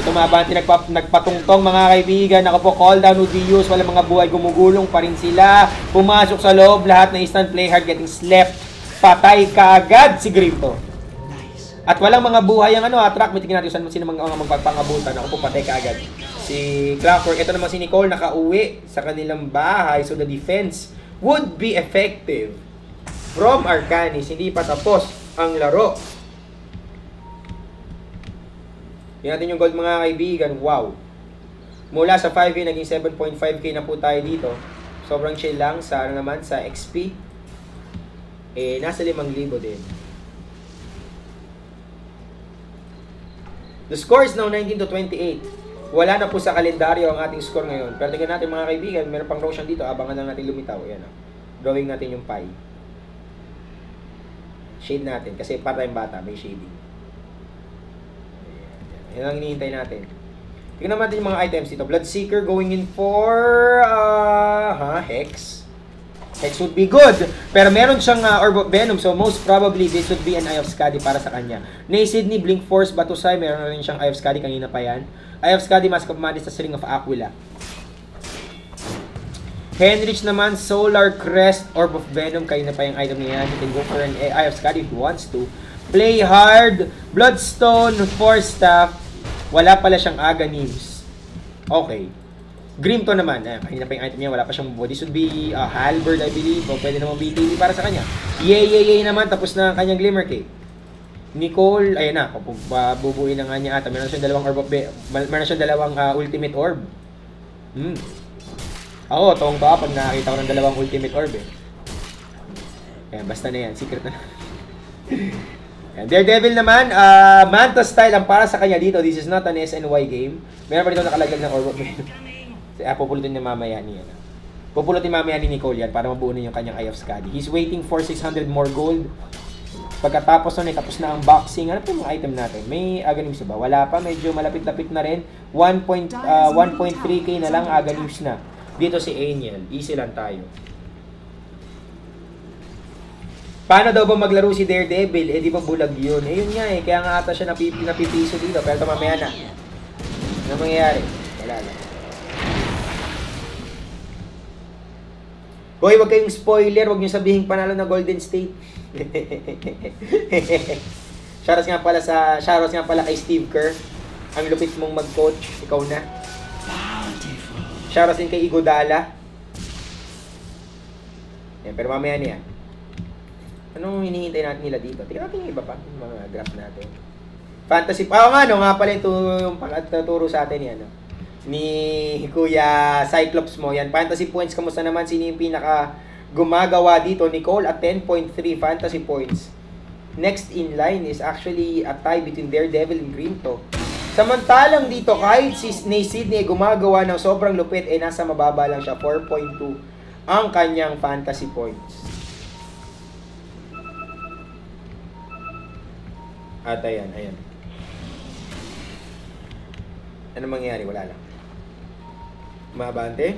[SPEAKER 1] Ito mga abanti nagpatungtong mga kaibigan. Ako po, call down would be used. Wala mga buhay. Gumugulong pa rin sila. Pumasok sa loob. Lahat na instant Playhard getting slept. Patay kaagad si Grimto. At walang mga buhay ang track. May tingnan natin sino mga magpapangabutan. Ako po patay kaagad. Si Clockwork. Ito naman si Nicole nakauwi sa kanilang bahay. So the defense would be effective from Arcanis. Hindi pa tapos ang laro. Yan natin yung gold mga kaibigan. Wow. Mula sa 5K naging 7.5K na po tayo dito. Sobrang chill lang sa naman sa XP. Nasa 5,000 din. The score is now 19-28. Wala na po sa kalendaryo ang ating score ngayon. Pero tingnan natin mga kaibigan, meron pang Roshan dito. Abangan lang natin lumitaw. Ayan, drawing natin yung pie. Shade natin. Kasi para tayong bata, may shading. Ayan ang hinihintay natin. Tingnan natin yung mga items dito. Bloodseeker going in for Hex. Hex would be good. Pero meron siyang Orb of Venom. So most probably this would be an Eye of Skadi para sa kanya. Nay Sydney, Blink Force, Batusay. Meron rin siyang Eye of Skadi. Kanina pa yan. Eye of Skadi, Mask of Madness, sa Ring of Aquila. Henrich naman, Solar Crest, Orb of Venom. Kanina pa yung item niya yan. You can go for an Eye of Skadi if he wants to. Play hard. Bloodstone, Force Staff. Wala pala siyang Aghanim's. Okay. Grimto naman, kanina pa yung item niya, wala pa siyang body. This would be Halberd, I believe, o pwede naman BTV para sa kanya. Yay naman, tapos na ang kanyang Glimmer Cape. Nicole, ayun na, bubuin na nga niya ata. Meron siyang dalawang Ultimate Orb. Ako, toong ba pag nakakita ko ng dalawang Ultimate Orb eh. Ayan, basta na yan, secret na. Ayan, Daredevil naman, Mantos style ang para sa kanya dito. This is not an SNY game. Meron pa dito nakalaglag ng Orb of Venom. Pupulutin niya mamaya niya. Pupulutin mamaya ni Nicole yan para mabuunin yung kanyang Eye of Skadi. He's waiting for 600 more gold. Pagkatapos nun, tapos na ang boxing. Ano po yung item natin? May Aghanims ba? Wala pa. Medyo malapit-lapit na rin. 1.3k na lang Aghanims na. Dito si Angel. Easy lang tayo. Paano daw ba maglaro si Daredevil? Eh di ba bulag yun? Eh yun nga eh. Kaya nga ata siya napipiso dito. Pero ito mamaya na. Ano mangyayari? Wala lang. Hoy, wag kayong spoiler, wag niyo sabihin panalo na Golden State. Shoutout nga pala kay Steve Kerr. Ang lupit mong mag-coach, ikaw na. Shoutout din kay Igodala. Pero mamaya niya. Anong hinihintay natin nila dito? Tingnan natin yung iba pa, yung mga graph natin. Fantasy, nga pala ito yung pagkaturo sa atin yan. Ni Kuya Cyclops mo. Yan, fantasy points. Kamusta naman? Sino yung pinaka gumagawa dito? Nicole at 10.3 fantasy points. Next in line is actually a tie between Daredevil and Grimto. Samantalang dito, kahit si Nay Sydney gumagawa ng sobrang lupit, nasa mababa lang siya. 4.2 ang kanyang fantasy points. At ayan. Ano mangyayari? Wala lang. Mabante.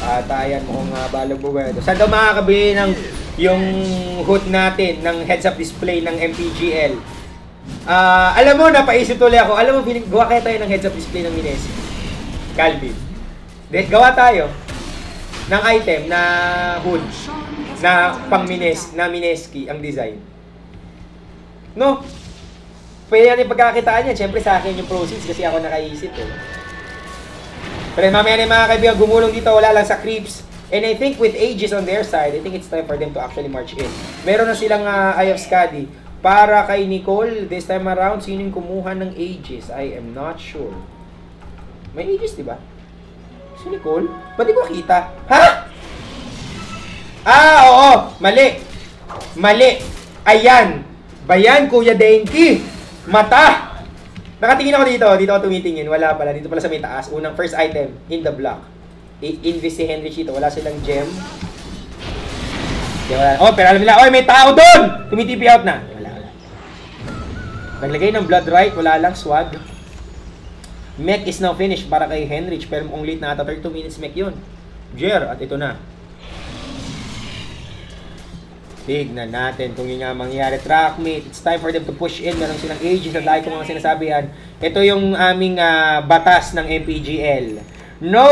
[SPEAKER 1] At ayan, mukhang balog buwan ito. Saan daw makakabili ng yung hood natin ng heads-up display ng MPGL? Alam mo, napaisip tuloy ako. Alam mo, gawa kaya tayo ng heads-up display ng Mineski. Calvin. Gawa tayo ng item na hood na pang Mineski ang design. No? Pwede natin pagkakitaan yan. Siyempre sa akin yung proceeds kasi ako nakaisip eh. Pero mamaya na mga kaibigan, gumulong dito, wala lang sa creeps. And I think with Aegis on their side, I think it's time for them to actually march in. Meron na silang Eye of Skadi. Para kay Nicole, this time around, sino yung kumuha ng Aegis? I am not sure. May Aegis, di ba? Si Nicole? Ba't di ko kita? Ha? Oo! Mali! Ayan! Bayan, Kuya Denki! Mata! Nakatingin ako dito. Dito ako tumitingin. Wala pala. Dito pala sa may taas. Unang first item in the block. Invis si Henry dito. Wala silang gem. Wala. Pero alam nila. May tao doon! Tumitipi out na. Wala. Naglagay ng blood right. Wala lang. Swag. Mech is now finished para kay Henrich. Pero mukhang late na ata. 32 minutes mech yun. Jer. At ito na. Tignan natin kung yun nga mangyayari. Trackmate, it's time for them to push in. Meron silang agents na dahil kung mga sinasabihan. Ito yung aming batas ng MPGL. No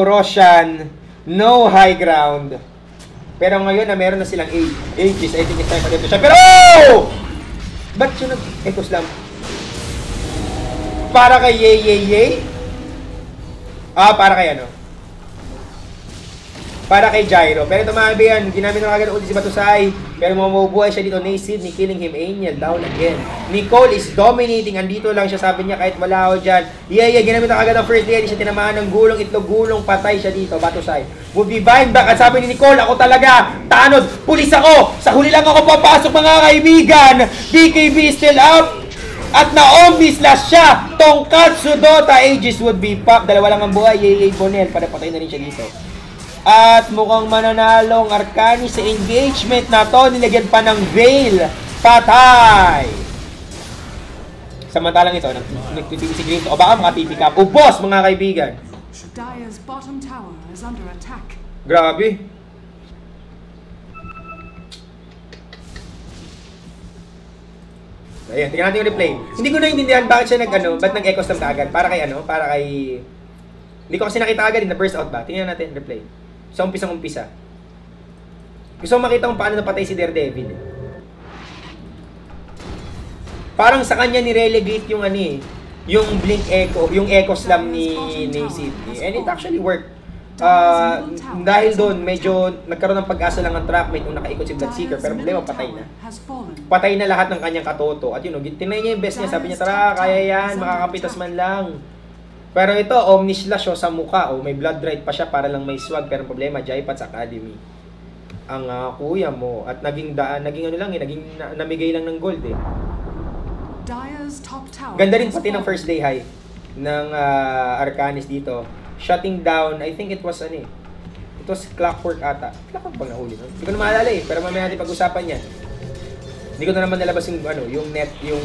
[SPEAKER 1] Roshan, no high ground. Pero ngayon na meron na silang agents, I think it's time for them to shine. Pero ba't yun nag-ecos lang? Para kay Yay? Para kay ano? Para kay Gyro. Pero ito mga kaibigan, ginamit na kagad ulit si Batusay. Pero mamubuhay siya dito. Nay Sydney killing him. Angel down again. Nicole is dominating. Andito lang siya. Sabi niya kahit wala ako dyan. Ginamit na kagad ang first lady. Siya tinamaan ng gulong. Itlog gulong. Patay siya dito. Batusay. Would be bind back. At sabi ni Nicole, ako talaga. Tanod. Pulis ako. Sa huli lang ako papasok mga kaibigan. BKB still up. At na-ombi slash siya. Tonkatsu Dota. Aegis would be pop. Dalawa lang ang buhay. Bonel. Patay na rin siya dito. At mukhang mananalo ang Arcani sa engagement na to. Nilagyan pa ng veil. Patay! Samantalang ito, nagtitipid si Grimto. O baka mga pipick up. Ubos mga kaibigan.
[SPEAKER 2] Dire's bottom tower is under attack.
[SPEAKER 1] Grabe. Ayan, tingnan natin yung replay. Hindi ko naiintindihan bakit siya ba't nag-echo slam kaagad? Para kay hindi ko kasi nakita agad, na-burst out ba? Tingnan natin, replay. Sa umpisang-umpisa. Gusto ko makita kung paano napatay si Daredevil. Parang sa kanya ni-relegate yung yung blink echo, yung echo slam ni Sydney. And it actually worked. Dahil doon, medyo nagkaroon ng pag-asa lang ng Trackmate nung nakaikot si Bloodseeker, pero problema, patay na. Patay na lahat ng kanyang katoto. At tinay niya yung best niya, sabi niya, tara, kaya yan, makakapitas man lang. Pero ito, Omnislash sa mukha, may blood right pa siya para lang may swag, pero problema, Jaipa's Academy. Ang kuya mo, at naging namigay lang ng gold Ganda rin pati ng first day high ng Arcanis dito. Shutting down, I think it was it was Clockwork ata. Clockwork bang nahuli, no? Hindi ko na maalala pero mamaya natin pag-usapan yan. Hindi ko na naman nalabas yung net, yung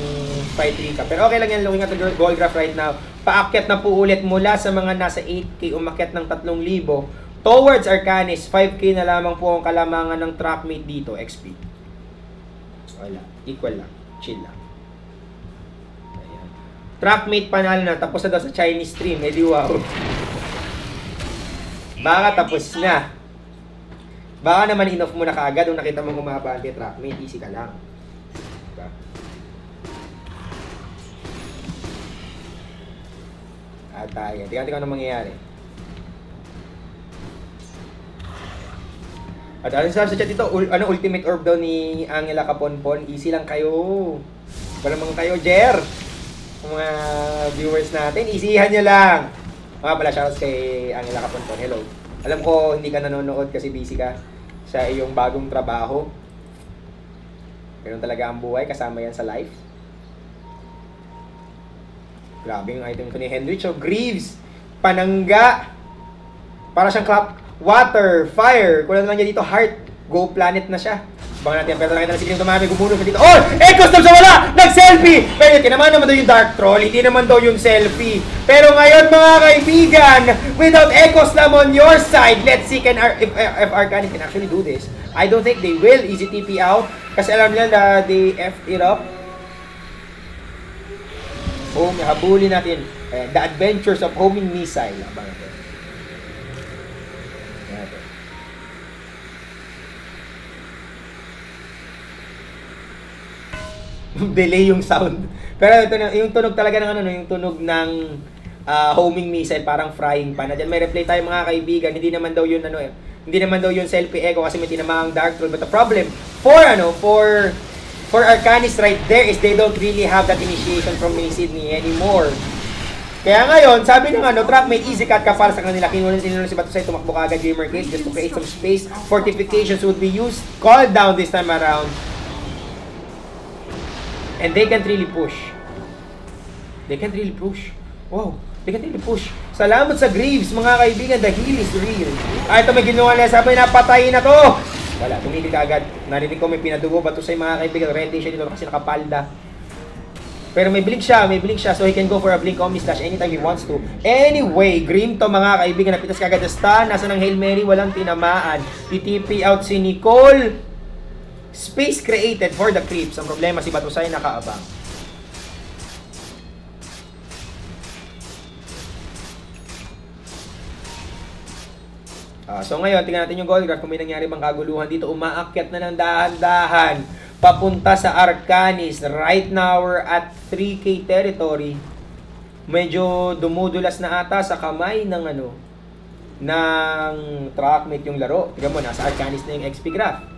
[SPEAKER 1] fight recap. Pero okay lang yan, looking at the gold graph right now. Paakyat na po ulit mula sa mga nasa 8K, umakyat ng 3,000. Towards Arcanis, 5K na lamang po ang kalamangan ng Trackmate dito, XP. Wala, equal lang, chill lang. Ayan. Trackmate panalo na, tapos na daw sa Chinese stream, di wow. Baka tapos na. Baka naman enough mo na kaagad nung nakita mong umabante Trackmate, easy ka lang. Diba? At tayo. Tingnan ko anong mangyayari. At ano sabi sa chat dito, ultimate orb daw ni Angela Caponpon, easy lang kayo. Wala mga kayo, Jer. Mga viewers natin, easyhan nyo lang. Mga pala, shoutouts kay Angela Caponpon. Hello. Alam ko, hindi ka nanonood kasi busy ka sa iyong bagong trabaho. Ganun talaga ang buhay, kasama yan sa life. Grabe yung item ko ni Henry. So, Greaves, Panangga, para siyang clap, water, fire, kulang na lang niya dito, heart, go planet na siya. Baka natin, pero nakita na si Kim tumami, gumunos na dito. Oh! Echo Stab sa wala! Nag-selfie! Pero tinaman naman daw yung Dark Troll, hindi naman daw yung selfie. Pero ngayon mga kaibigan, without Echo Stab on your side, let's see if Arcanis can actually do this. I don't think they will. Easy TP out. Kasi alam nila na they F it up. Habulin natin. The Adventures of Homing Missile. Abang natin. Delay yung sound. Pero ito na, yung tunog talaga ng yung tunog ng homing missile, parang frying pan. Diyan may replay tayo mga kaibigan. Hindi naman daw yun hindi naman daw yun selfie echo kasi may tinamahang Dark Troll. But the problem for Arcanis right there is they don't really have that initiation from Mini Sydney anymore. Kaya ngayon, sabi ng Trackmate, easy cut ka para sa kanila. Kinunan si Batusay, tumakbo ka agad Gamer Case just to create some space. Fortifications would be used, called down this time around. And they can't really push. They can't really push. Wow, they can't really push. Salamat sa Greaves, mga kaibigan. The heal is real. Ito may ginawa nila. Sabi, napatayin na to. Wala, tumigil ka agad. Narinig ko may pinadugo. Batusay, mga kaibigan. Ready siya dito kasi nakapalda. Pero may blink siya. So he can go for a blink Omnislash anytime he wants to. Anyway, Grim to, mga kaibigan. Napitas ka agad na stun. Nasa ng Hail Mary, walang tinamaan. TTP out si Nicole. Space created for the creeps. Ang problema, si Batusay nakaabang. So ngayon, tingnan natin yung gold graph kung may nangyari bang kaguluhan dito. Umaakyat na ng dahan-dahan papunta sa Arcanis. Right now, we're at 3K territory. Medyo dumudulas na ata sa kamay ng ng Trackmate yung laro. Tingnan mo, nasa Arcanis na yung XP graph.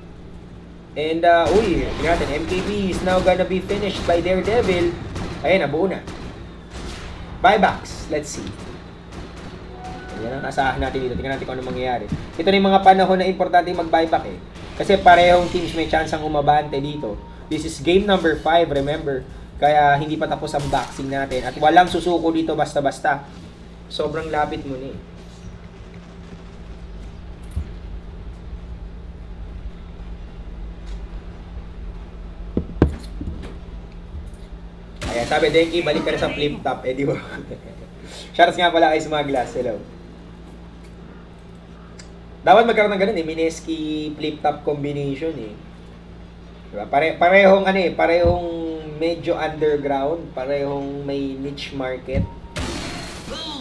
[SPEAKER 1] And, tingnan natin, MKB is now gonna be finished by Daredevil. Ayan, nabuo na. Buybacks, let's see. Yan ang asahan natin dito. Tingnan natin kung ano mangyayari. Ito na yung mga panahon na importante mag-buyback Kasi parehong teams may chance ang umabante dito. This is game number 5, remember. Kaya hindi pa tapos ang boxing natin. At walang susuko dito basta-basta. Sobrang lapit mo ni. Ayan, sabi Denki, balik ka na sa flip top. Di ba? Shoutouts nga pala kay Smaglas. Hello. Dapat magkaroon ng ganun eh, Mineski flip-top combination eh. Diba? Parehong ano eh, parehong medyo underground, parehong may niche market.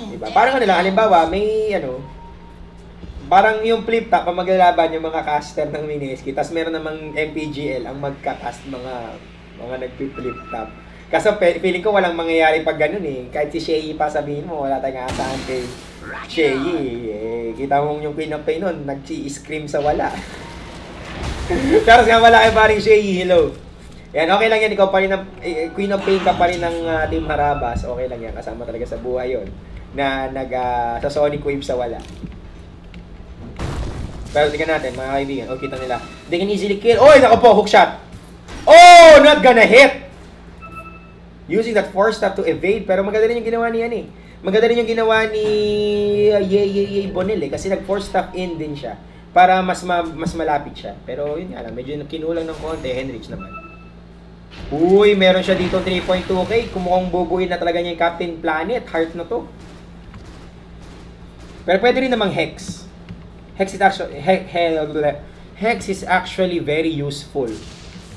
[SPEAKER 1] Diba? Parang ano lang, halimbawa, may ano, parang yung flip-top, ang maglalaban yung mga caster ng Mineski, tapos meron namang MPGL ang magka-cast mga nagpi-flip-top. Kaso feeling ko walang mangyayari pag ganun eh. Kahit si Shay pa sabihin mo, wala tayong aasahan kay Shay eh. Kita mo yung Queen of Pain nun, nag-scream sa wala. Tapos nga wala kay paring Shay, hello. Yan, okay lang yan. Ikaw pa rin ng, Queen of Pain ka pa rin ng Team Harabas. Okay lang yan. Kasama talaga sa buhay yun. Na sa Sonic Wave sa wala. Pero tingnan natin, mga kaibigan. O, kita nila. They can easily kill. Oy, nako po, hook shot. Oh, not gonna hit. Using that force stop to evade. Pero maganda rin yung ginawa ni yan eh. Maganda rin yung ginawa ni Yey Bonil eh. Kasi nag-force stop in din siya. Para mas malapit siya. Pero yun nga lang, medyo kinulang ng konti. Henrich naman. Uy, meron siya dito 3.2k. Kumukhang bubuin na talaga niya yung Captain Planet. Heart na to. Pero pwede rin namang Hex. Hex is actually very useful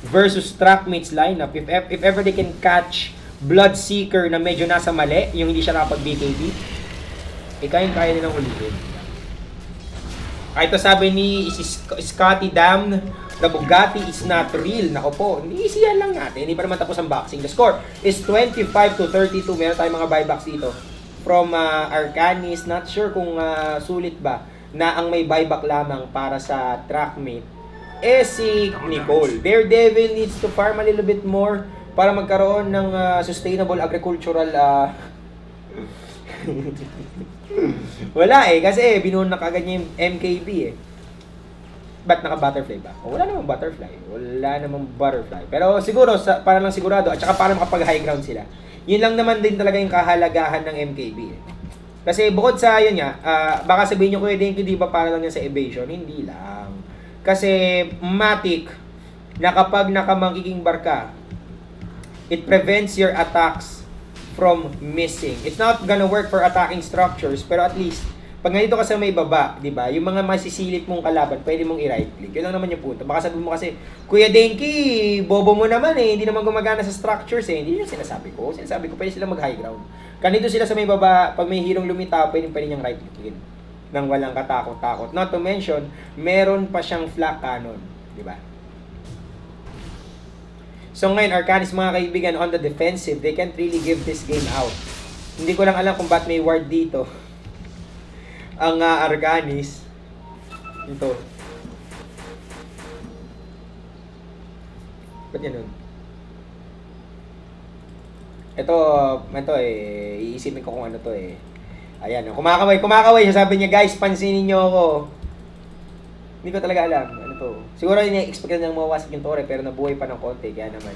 [SPEAKER 1] versus Trackmate's lineup. If ever they can catch Bloodseeker na medyo nasa mali, yung hindi siya nakapag-BKB, kaya nilang ulitin. Ito sabi ni Scotty Damn, the Bugatti is not real. Nako po, easy lang natin. Hindi pa naman tapos ang boxing. The score is 25-32. Meron tayong mga buybacks dito. From Arcanis, not sure kung sulit ba na ang may buyback lamang para sa Trackmate si Nicole. Daredevil needs to farm a little bit more para magkaroon ng sustainable agricultural wala eh, kasi binuon na kagad niya yung MKB eh. Ba't naka-butterfly ba? O, wala namang butterfly. Wala namang butterfly. Pero siguro, para lang sigurado, at saka para makapag-high ground sila. Yun lang naman din talaga yung kahalagahan ng MKB eh. Kasi bukod sa yun nga, baka sabihin nyo, Kuya Denki, di ba para lang yan sa evasion? Hindi lang. Kasi Matic, na kapag nakamangkiking barka, it prevents your attacks from missing. It's not gonna work for attacking structures, pero at least, pag nandito ka sa may baba, di ba, yung mga masisilip mong kalaban, pwede mong i-right click. Yun lang naman yung punto. Baka sabihin mo kasi, Kuya Denki, bobo mo naman eh, hindi naman gumagana sa structures eh. Hindi yung sinasabi ko. Sinasabi ko, pwede sila mag-high ground. Kanito sila sa may baba, pag may hirong lumitaw, pwede niyang right clickin nang walang katakot-takot. Not to mention, meron pa siyang flak cannon, di ba? So ngayon, Arcanis mga kaibigan, on the defensive, they can't really give this game out. Hindi ko lang alam kung ba't may ward dito. Ang Arcanis. Ito. Ba't yan nun? Ito eh, iisipin ko kung ano to eh. Ayan, kumakaway. Sabi niya, guys, pansinin niyo ako. Hindi ko talaga alam. Ano to? Siguro ina-expect nang mawasak yung torre, pero nabuhay pa ng konti. Kaya naman.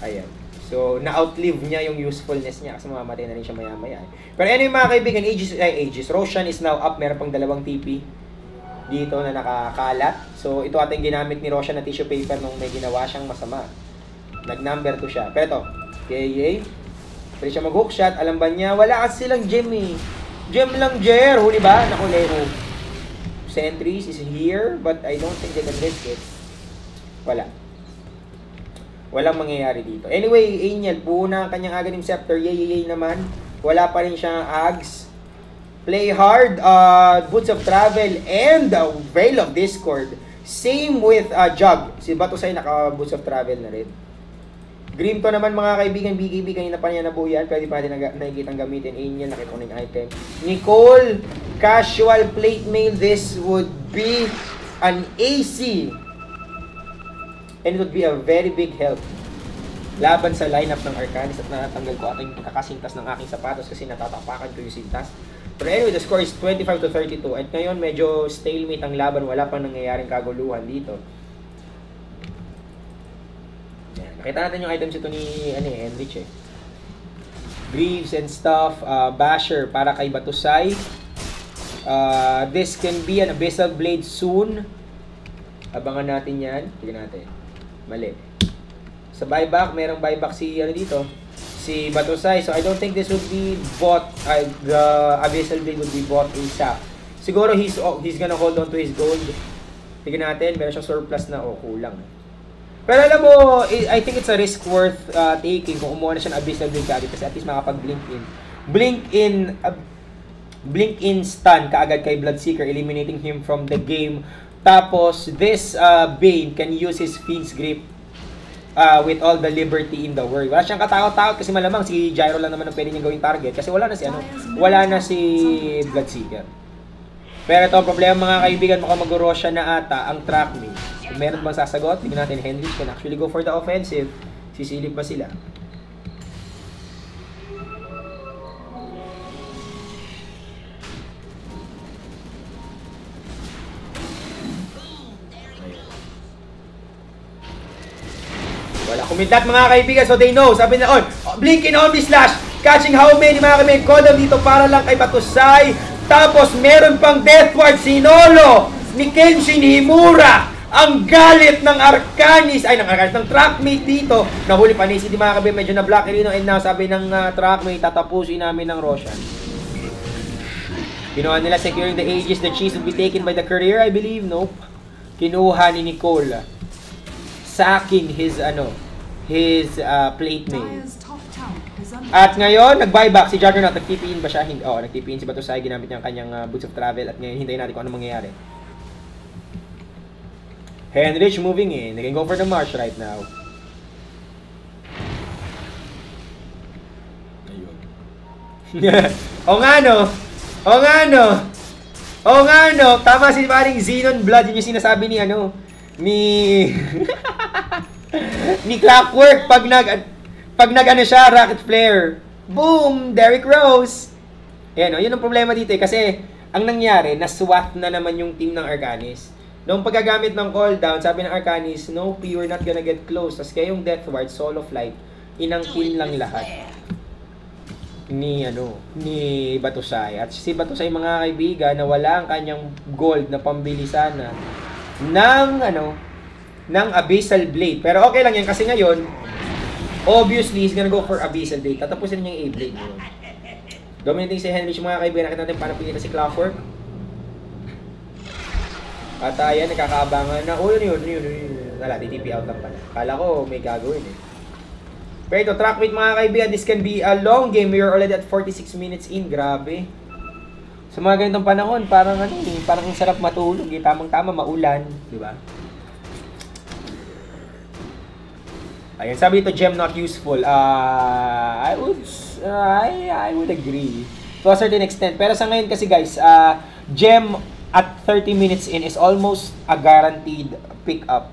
[SPEAKER 1] Ayan. So, na-outlive niya yung usefulness niya kasi mamamatay na rin siya maya-maya. Pero anyway mga kaibigan, Aegis. Roshan is now up. Meron pang 2 TP dito na nakakalat. So, ito ating ginamit ni Roshan na tissue paper nung may ginawa siyang masama. Nag-number 2 siya. Pero ito, yay. Pwede siya mag-hook shot. Alam ba niya? Wala kasi silang gem eh. Gem lang, Jer. Huli ba? Nakulero. Sentries is here, but I don't think they can risk it. Walang mangyayari dito. Anyway, Angel, buo na ang kanyang Aghanim Scepter. Yay naman. Wala pa rin siyang Ags. Play hard. Boots of Travel and Veil of Discord. Same with Jug. Si Batusay naka-Boots of Travel na rin. Grimto naman mga kaibigan, BKB, kanina pa niya nabuo yan. Pwede pa natin nakikitang gamitin. Angel, nakita ko na yung item. Nicole, casual plate mail. This would be an AC. And it would be a very big help laban sa lineup ng Arcanis. At natanggal ko ating kakasintas ng aking sapatos kasi natatapakan ko yung sintas. Pero anyway, the score is 25-32. At ngayon, medyo stalemate ang laban. Wala pang nangyayaring kaguluhan dito. Nakita natin yung items ito ni Henrich eh. Greaves and stuff. Basher para kay Batusay. This can be an Abyssal Blade soon. Abangan natin yan. Tignan natin. Mali. Sa buyback, merong buyback si si Batusay. So I don't think this would be bought. The Abyssal Blade would be bought ASAP. Siguro he's gonna hold on to his gold. Tignan natin, meron siyang surplus na, kulang. Pero alam mo, I think it's a risk worth taking kung umuha na siya ng Abyssal Blade agad kasi at least makapag-blink in. Blink in stun kaagad kay Bloodseeker, eliminating him from the game. Tapos, this Bane can use his Fiend's Grip with all the liberty in the world. Wala siyang katakot-takot kasi malamang si Gyro lang naman ang pwede niyang gawing target kasi wala na si Bloodseeker. Pero ito ang problema mga kaibigan, mukhang mag-Roshan na ata ang Trackmate. Kung meron bang sasagot, tignan natin, Henrich can actually go for the offensive. Sisilip ba sila? Wala kumidlat mga kaibigan, so they know. Sabi na, blinking on the slash. Catching how many mga kaibigan. Kodam dito para lang kay Batusay. Tapos meron pang Deathward Sinolo ni Kenshin Himura. Ang galit ng Arcanis, ng Trackmate dito. Nahuli pa ni City mga kaibigan, medyo na-block Rino. And now sabi ng Trackmate, tatapusin namin ng Roshan. Kinuha nila securing the Aegis. The cheese will be taken by the career, I believe. Nope. Kinuha ni Nicole. Sacking his plate mail. At ngayon, nag-buyback si Juggernaut. Nag-TP-in ba siya? Nag-TP-in si Batusay. Ginamit niya ang kanyang Boots of Travel. At ngayon, hintayin natin kung ano mangyayari. Henrich moving in. They can go for the march right now. Ayun. O nga no. Tama si paring Xenon Blood. Yun yung sinasabi ni ni Clockwork pag nag siya, Rocket Flare. Boom! Derrick Rose. Ayan, yun ang problema dito kasi ang nangyari, naswat na naman yung team ng Arcanis. Noong paggagamit ng cooldown, sabi ng Arcanis, no, you're not gonna get close. Tapos kaya yung Deathward, Solo Flight, inangkin lang lahat ni Batusay. At si Batusay mga kaibigan, na wala ang kanyang gold na pambili sana ng Abyssal Blade. Pero okay lang yan kasi ngayon, obviously, he's gonna go for Abyssal Blade. Tatapusin niya yung A-Blade ngayon. Dominating si Henrich mga kaibigan. Nakita natin paano pinita si Clockwork. At ayan, nakakaabangan na. Yun. Wala, TTP out lang pala. Kala ko may gagawin eh. Pero ito, Trackmate mga kaibigan, this can be a long game. We are already at 46 minutes in. Grabe. Sa mga ganitong panahon, parang ang sarap matulog eh. Tamang-tama, maulan. Diba? Ayan, sabi dito, gem not useful. I would agree to a certain extent. Pero sa ngayon kasi guys, gem at 30 minutes in is almost a guaranteed pick up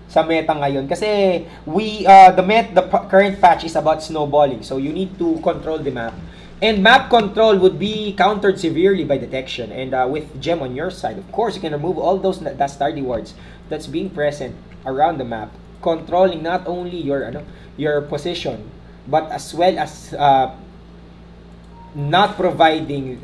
[SPEAKER 1] sa meta ngayon. Kasi the current patch is about snowballing. So you need to control the map. And map control would be countered severely by detection. And with gem on your side, of course, you can remove all those Dastardly wards that's being present around the map, controlling not only your position, but as well as not providing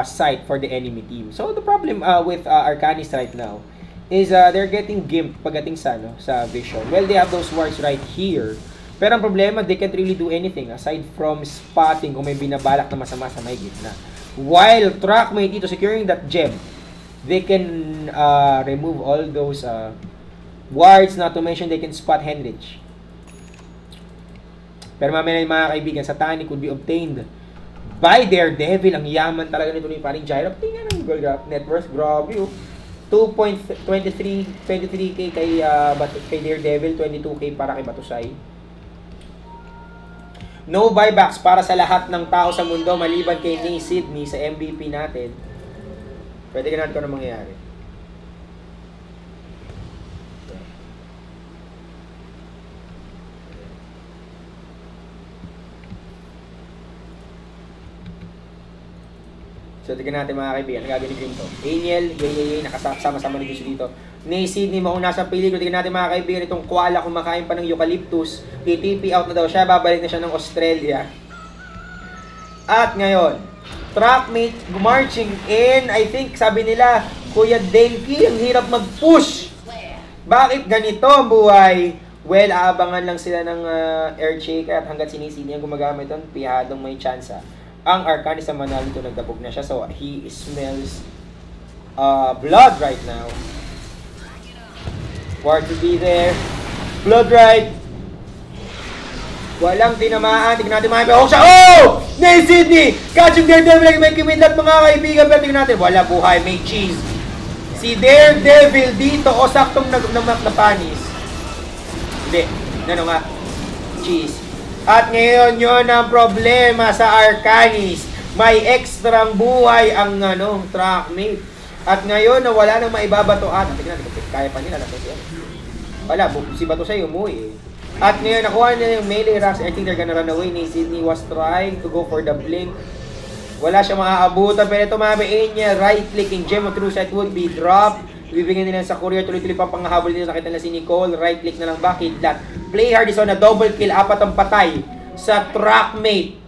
[SPEAKER 1] sight for the enemy team. So the problem with Arcanis right now is they're getting gimped pagdating sa vision. Well, they have those wards right here. Pero ang problema, they can't really do anything aside from spotting kung may binabalak na masama sa may gitna. While Trackmate dito securing that gem, they can remove all those wards, not to mention they can spot Henrich. Pero mamaya mga kaibigan, sa Tani could be obtained by Daredevil. Ang yaman talaga nito ni paring Gyro. Tingnan ng gold net worth, grabe 23k kay Daredevil, 22k para kay Batusay. No buybacks para sa lahat ng tao sa mundo maliban kay Ney Sydney sa MVP natin. Pwede ka natin kung ano mangyayari. So, tignan natin mga kaibigan. Nagagawin ni Green to. Aniel, nakasama-sama ni Gusto dito. Ni Sydney, mauna sa peligro. Tignan natin mga kaibigan. Itong koala kumakain pa ng eucalyptus. TTP out na daw siya. Babalik na siya ng Australia. At ngayon, Trackmate marching in. I think, sabi nila, Kuya Denki, ang hirap mag-push. Bakit ganito ang buhay? Well, aabangan lang sila ng air shaker. At hanggat sinisini ang gumagamit doon, pihadong may tsansa. Ang Arcanis sa Manalo ito, nagdabog na siya. So, he smells Blood right now. War to be there. Blood right. Walang tinamaan. Tignan natin mga kaibigan. Oh! Nay Sydney! Catch yung Daredevil. May kimindat mga kaibigan. Pero tignan natin. Wala buhay. May cheese. Si Daredevil dito. O saktong napanis. Hindi. Ano nga? Cheese. At ngayon yun ang problema sa Arcanis. May ekstrang buhay ang trackmate. At ngayon na wala nang maibabato at tingnan natin kaya pa nila natin siya. Wala, si Bato sa'yo umuwi eh. At ngayon nakuha nila yung melee rocks. I think they're gonna run away. Ni Sydney was trying to go for the blink. Wala siya maaabutan pero ito mabiin niya. Right clicking gem of true sight would be dropped. Ibibigyan nila sa courier. Tuloy-tuloy pa panghabol nila. Nakita nila si Nicole. Right click na lang back. That play hard is on a double kill. 4 ang patay sa trackmate.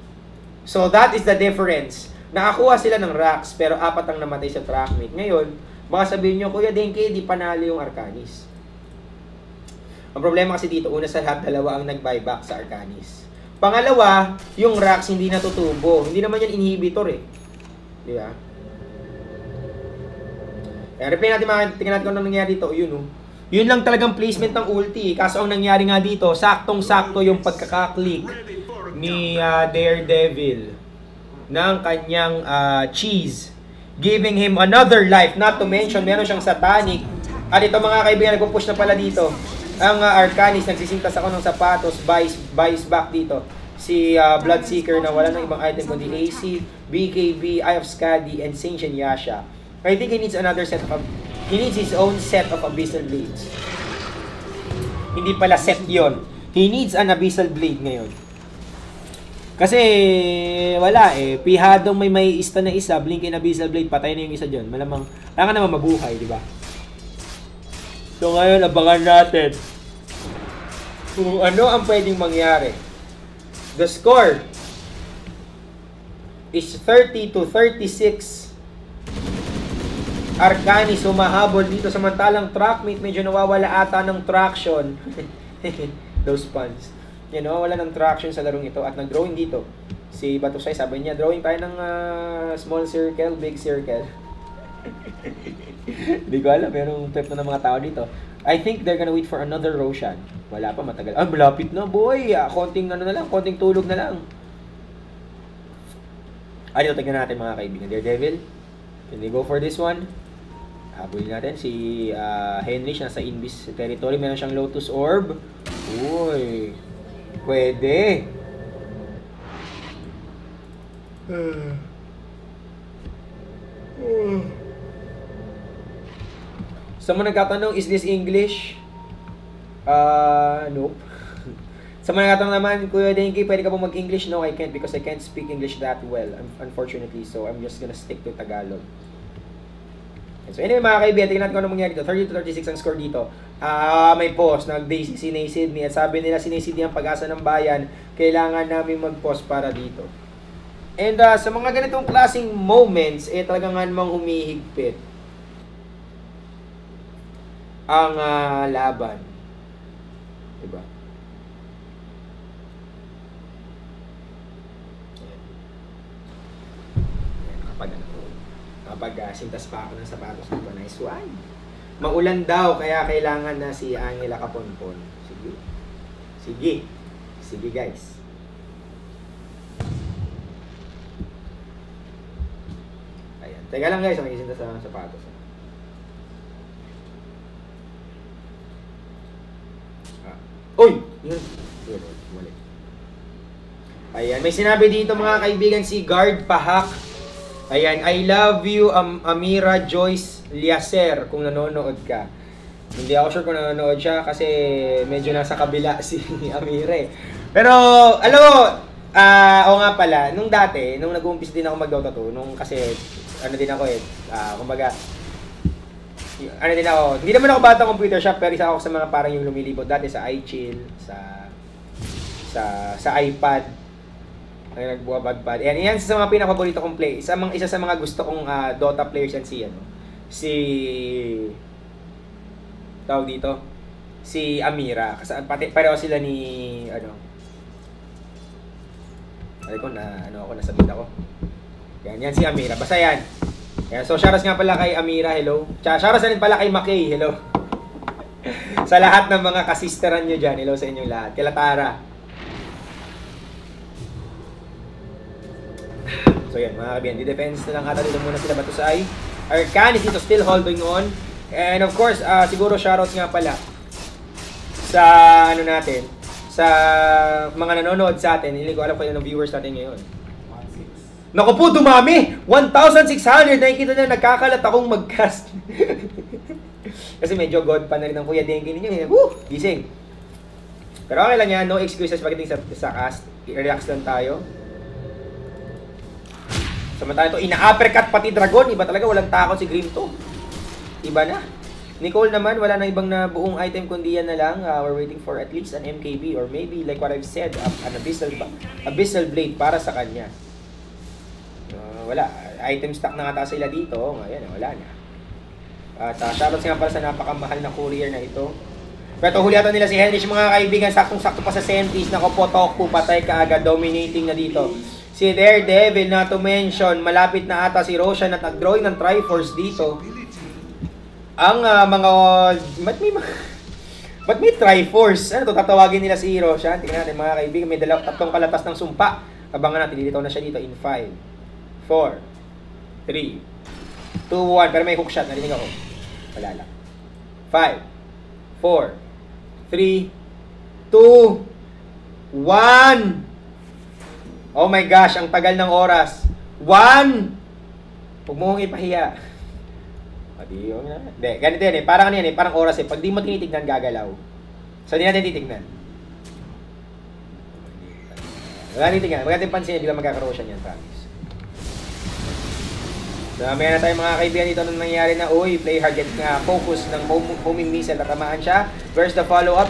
[SPEAKER 1] So that is the difference. Nakakuha sila ng racks pero 4 ang namatay sa trackmate. Ngayon, baka sabihin nyo, Kuya Denke, di panalo yung Arcanis. Ang problema kasi dito, una sa lahat, 2 ang nag-buyback sa Arcanis. Pangalawa, yung racks hindi natutubo. Hindi naman yan inhibitor eh. Di ba? Kaya replay natin tingnan natin kung anong nangyari dito. Yun Yun lang talagang placement ng ulti. Kaso ang nangyari nga dito, saktong-sakto yung pagkakaklik ni Daredevil ng kanyang cheese, giving him another life. Not to mention, meron siyang satanic. At ito mga kaibigan, nagpupush na pala dito ang Arcanis. Nagsisintas ako ng sapatos, buys back dito si Bloodseeker na wala ng ibang item kundi AC, BKB, Eye of Skadi, and Saint Yasha. I think he needs another set of he needs his own set of Abyssal Blades. Hindi pala set yon. He needs an Abyssal Blade ngayon. Kasi wala eh. Pihadong may ista na isa, blinkin Abyssal Blade, patay na yung isa dyan. Malamang, kailangan naman mabuhay, di ba? So ngayon, abangan natin kung ano ang pwedeng mangyari. The score is 30-36. Arcanis humahabol dito, samantalang trackmate medyo nawawala ata ng traction. Those puns. Yan, nawawala ng traction sa larong ito. At nag-drawing dito si Batusay, sabi niya, drawing tayo ng small circle, big circle. Hindi ko alam, merong trip na ng mga tao dito. I think they're gonna wait for another Roshan. Wala pa, matagal. Malapit na, boy. Konting na lang, konting tulog na lang. Dito, tignan natin mga kaibigan. Daredevil, can they go for this one? Habulin natin si Henry, siya nasa Invis territory. Meron siyang Lotus Orb. Uy, pwede. Sa mga nagtatanong, is this English? Nope. Sa mga nagtatanong naman, Kuya Denki, pwede ka po mag-English? No, I can't because I can't speak English that well, unfortunately. So, I'm just gonna stick to Tagalog. So, anyway mga kaibigan, tingnan natin kung ano mangyari dito. 30-36 ang score dito. May post, nag-daisy si Nay Sydney. At sabi nila, si Nay Sydney ang pag-asa ng bayan. Kailangan namin mag-post para dito. And sa mga ganitong klaseng moments, talagang namang humihigpit ang laban. Diba? Kapag sintas pa ako ng sapatos dito, nice one. Maulan daw, kaya kailangan na si Angela Kaponpon. Sige. Sige. Sige guys. Ayan. Teka lang guys, makisintas sa sapatos. Uy! Yun. Ayan. May sinabi dito mga kaibigan si Guard Pahak. Ayan. I love you, Amira Joyce Liaser, kung nanonood ka. Hindi ako sure kung nanonood siya kasi medyo nasa kabila si Amira. Pero, alam mo, oo nga pala, nung dati, nung nag-uumpis din ako mag-Dota 2, nung kasi, ano din ako kumbaga, ano din ako, hindi naman ako bata computer shop, pero isa ako sa mga parang yung lumilibot dati sa iChill, sa iPad, ang nagbuwabagpad. Yan sa mga pinakapaborito kong play. Isa sa mga gusto kong Dota players yan si tawag dito, si Amira. Kasi pati pareho sila ni ay ko na nasabit ako. Yan si Amira. Basta yan. Yan. So, shoutout nga pala kay Amira, hello. Shoutout rin pala kay Makay, hello. Sa lahat ng mga kasisteran nyo dyan, hello sa inyong lahat. Kila Tara. So yan, mga kaibigan, di-defense na lang ata dito muna sila Batusay. Arcanis dito still holding on. And of course, siguro shoutouts nga pala sa ano natin, sa mga nanonood sa atin. Hindi ko alam kung ano viewers natin ngayon.
[SPEAKER 3] 1,600.
[SPEAKER 1] Naku po, dumami! 1,600! Nakikita na nagkakalat akong mag-cast. Kasi medyo god pa na rin ang Kuya Denki ninyo. Woo! Gising. Pero okay lang yan, no excuses pagdating sa cast. I-relax lang tayo. Samantala ito, ina-uppercut pati Dragon. Iba talaga, walang takot si Grim to. Iba na. Nicole naman, wala na ibang na buong item kundi yan na lang. We're waiting for at least an MKB or maybe like what I've said, an Abyssal Blade para sa kanya. Wala. Item stock na nga sila dito. Ngayon, wala na. At shoutouts nga pala sa napakamahal na courier na ito. Pero huli ata nila si Henrich, mga kaibigan. Saktong-sakto pa sa centuries. Nako po, Tokpo, patay ka agad. Dominating na dito. Si Daredevil, na to mention, malapit na ata si Roshan at nag-drawing ng Triforce dito. Ang mga... Ba't may Triforce? Ano to, tatawagin nila si Roshan? Tingnan natin mga kaibigan, may tatlong kalatas ng sumpa. Abangan natin, dito na siya dito in 5, 4, 3, 2, 1. Pero may hook shot, narinig ako. Wala lang. 5, 4, 3, 2, 1. Oh my gosh, ang tagal ng oras. 1! Huwag mo kong ipahiya. Hindi, ganito yan eh. Parang ano yan eh, parang oras eh. Pag di mo tinitignan, gagalaw. So, hindi natin titignan. Huwag natin titignan. Huwag natin pansin, hindi lang magkakaroon yan, promise. So, may na tayong mga kaibigan dito nung nangyari na, uy, play hard, get focus ng homing missile, natamaan siya. Where's the follow-up?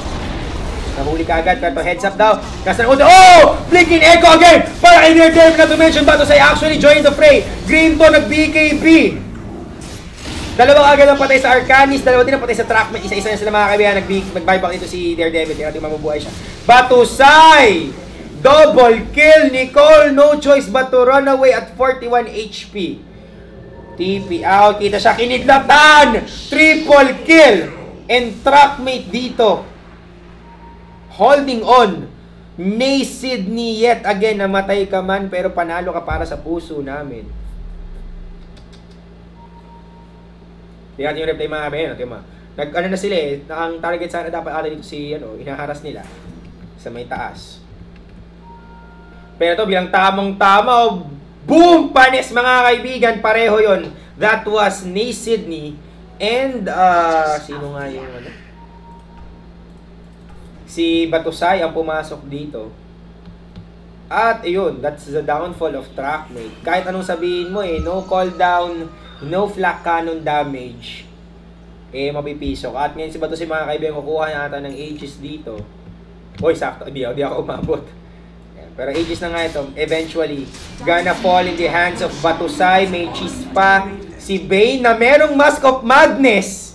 [SPEAKER 1] Nahuli ka agad, pero heads up daw. Kasi oh! Blinking Echo again! Para kay Daredevil na to mention, Batusay actually joined the fray. Green to nag-BKB. Dalawang agad ang patay sa Arcanis, dalawa din ang patay sa Trackmate. Isa-isa na sila mga kaibigan, nag-buyback dito si Daredevil. Kaya natin mabubuhay siya. Batusay! Double kill, Nicole. No choice but to run away at 41 HP. TP out, kita siya kinidlatan! Triple kill! And Trackmate dito. Holding on. Nay Sydney yet again, namatay ka man pero panalo ka para sa puso namin. Tingnan yung replay mga kaibigan. Nag-ano na sila eh. Ang target sana dapat ata dito si, inaharas nila. Sa may taas. Pero ito bilang tamang-tama. Boom! Panis mga kaibigan. Pareho yon. That was Nay Sydney. And, sino nga yung si Batusay ang pumasok dito. At ayun, that's the downfall of Trackmate. Kahit anong sabihin mo eh, no cooldown, no flak cannon damage, eh mapipisok. At ngayon si Batusay mga kaibigan, kukuha na ata ng Aegis dito. Uy, sakto, di ako umabot. Pero Aegis na nga ito, eventually, gonna fall in the hands of Batusay. May chispa si Bane na merong Mask of Madness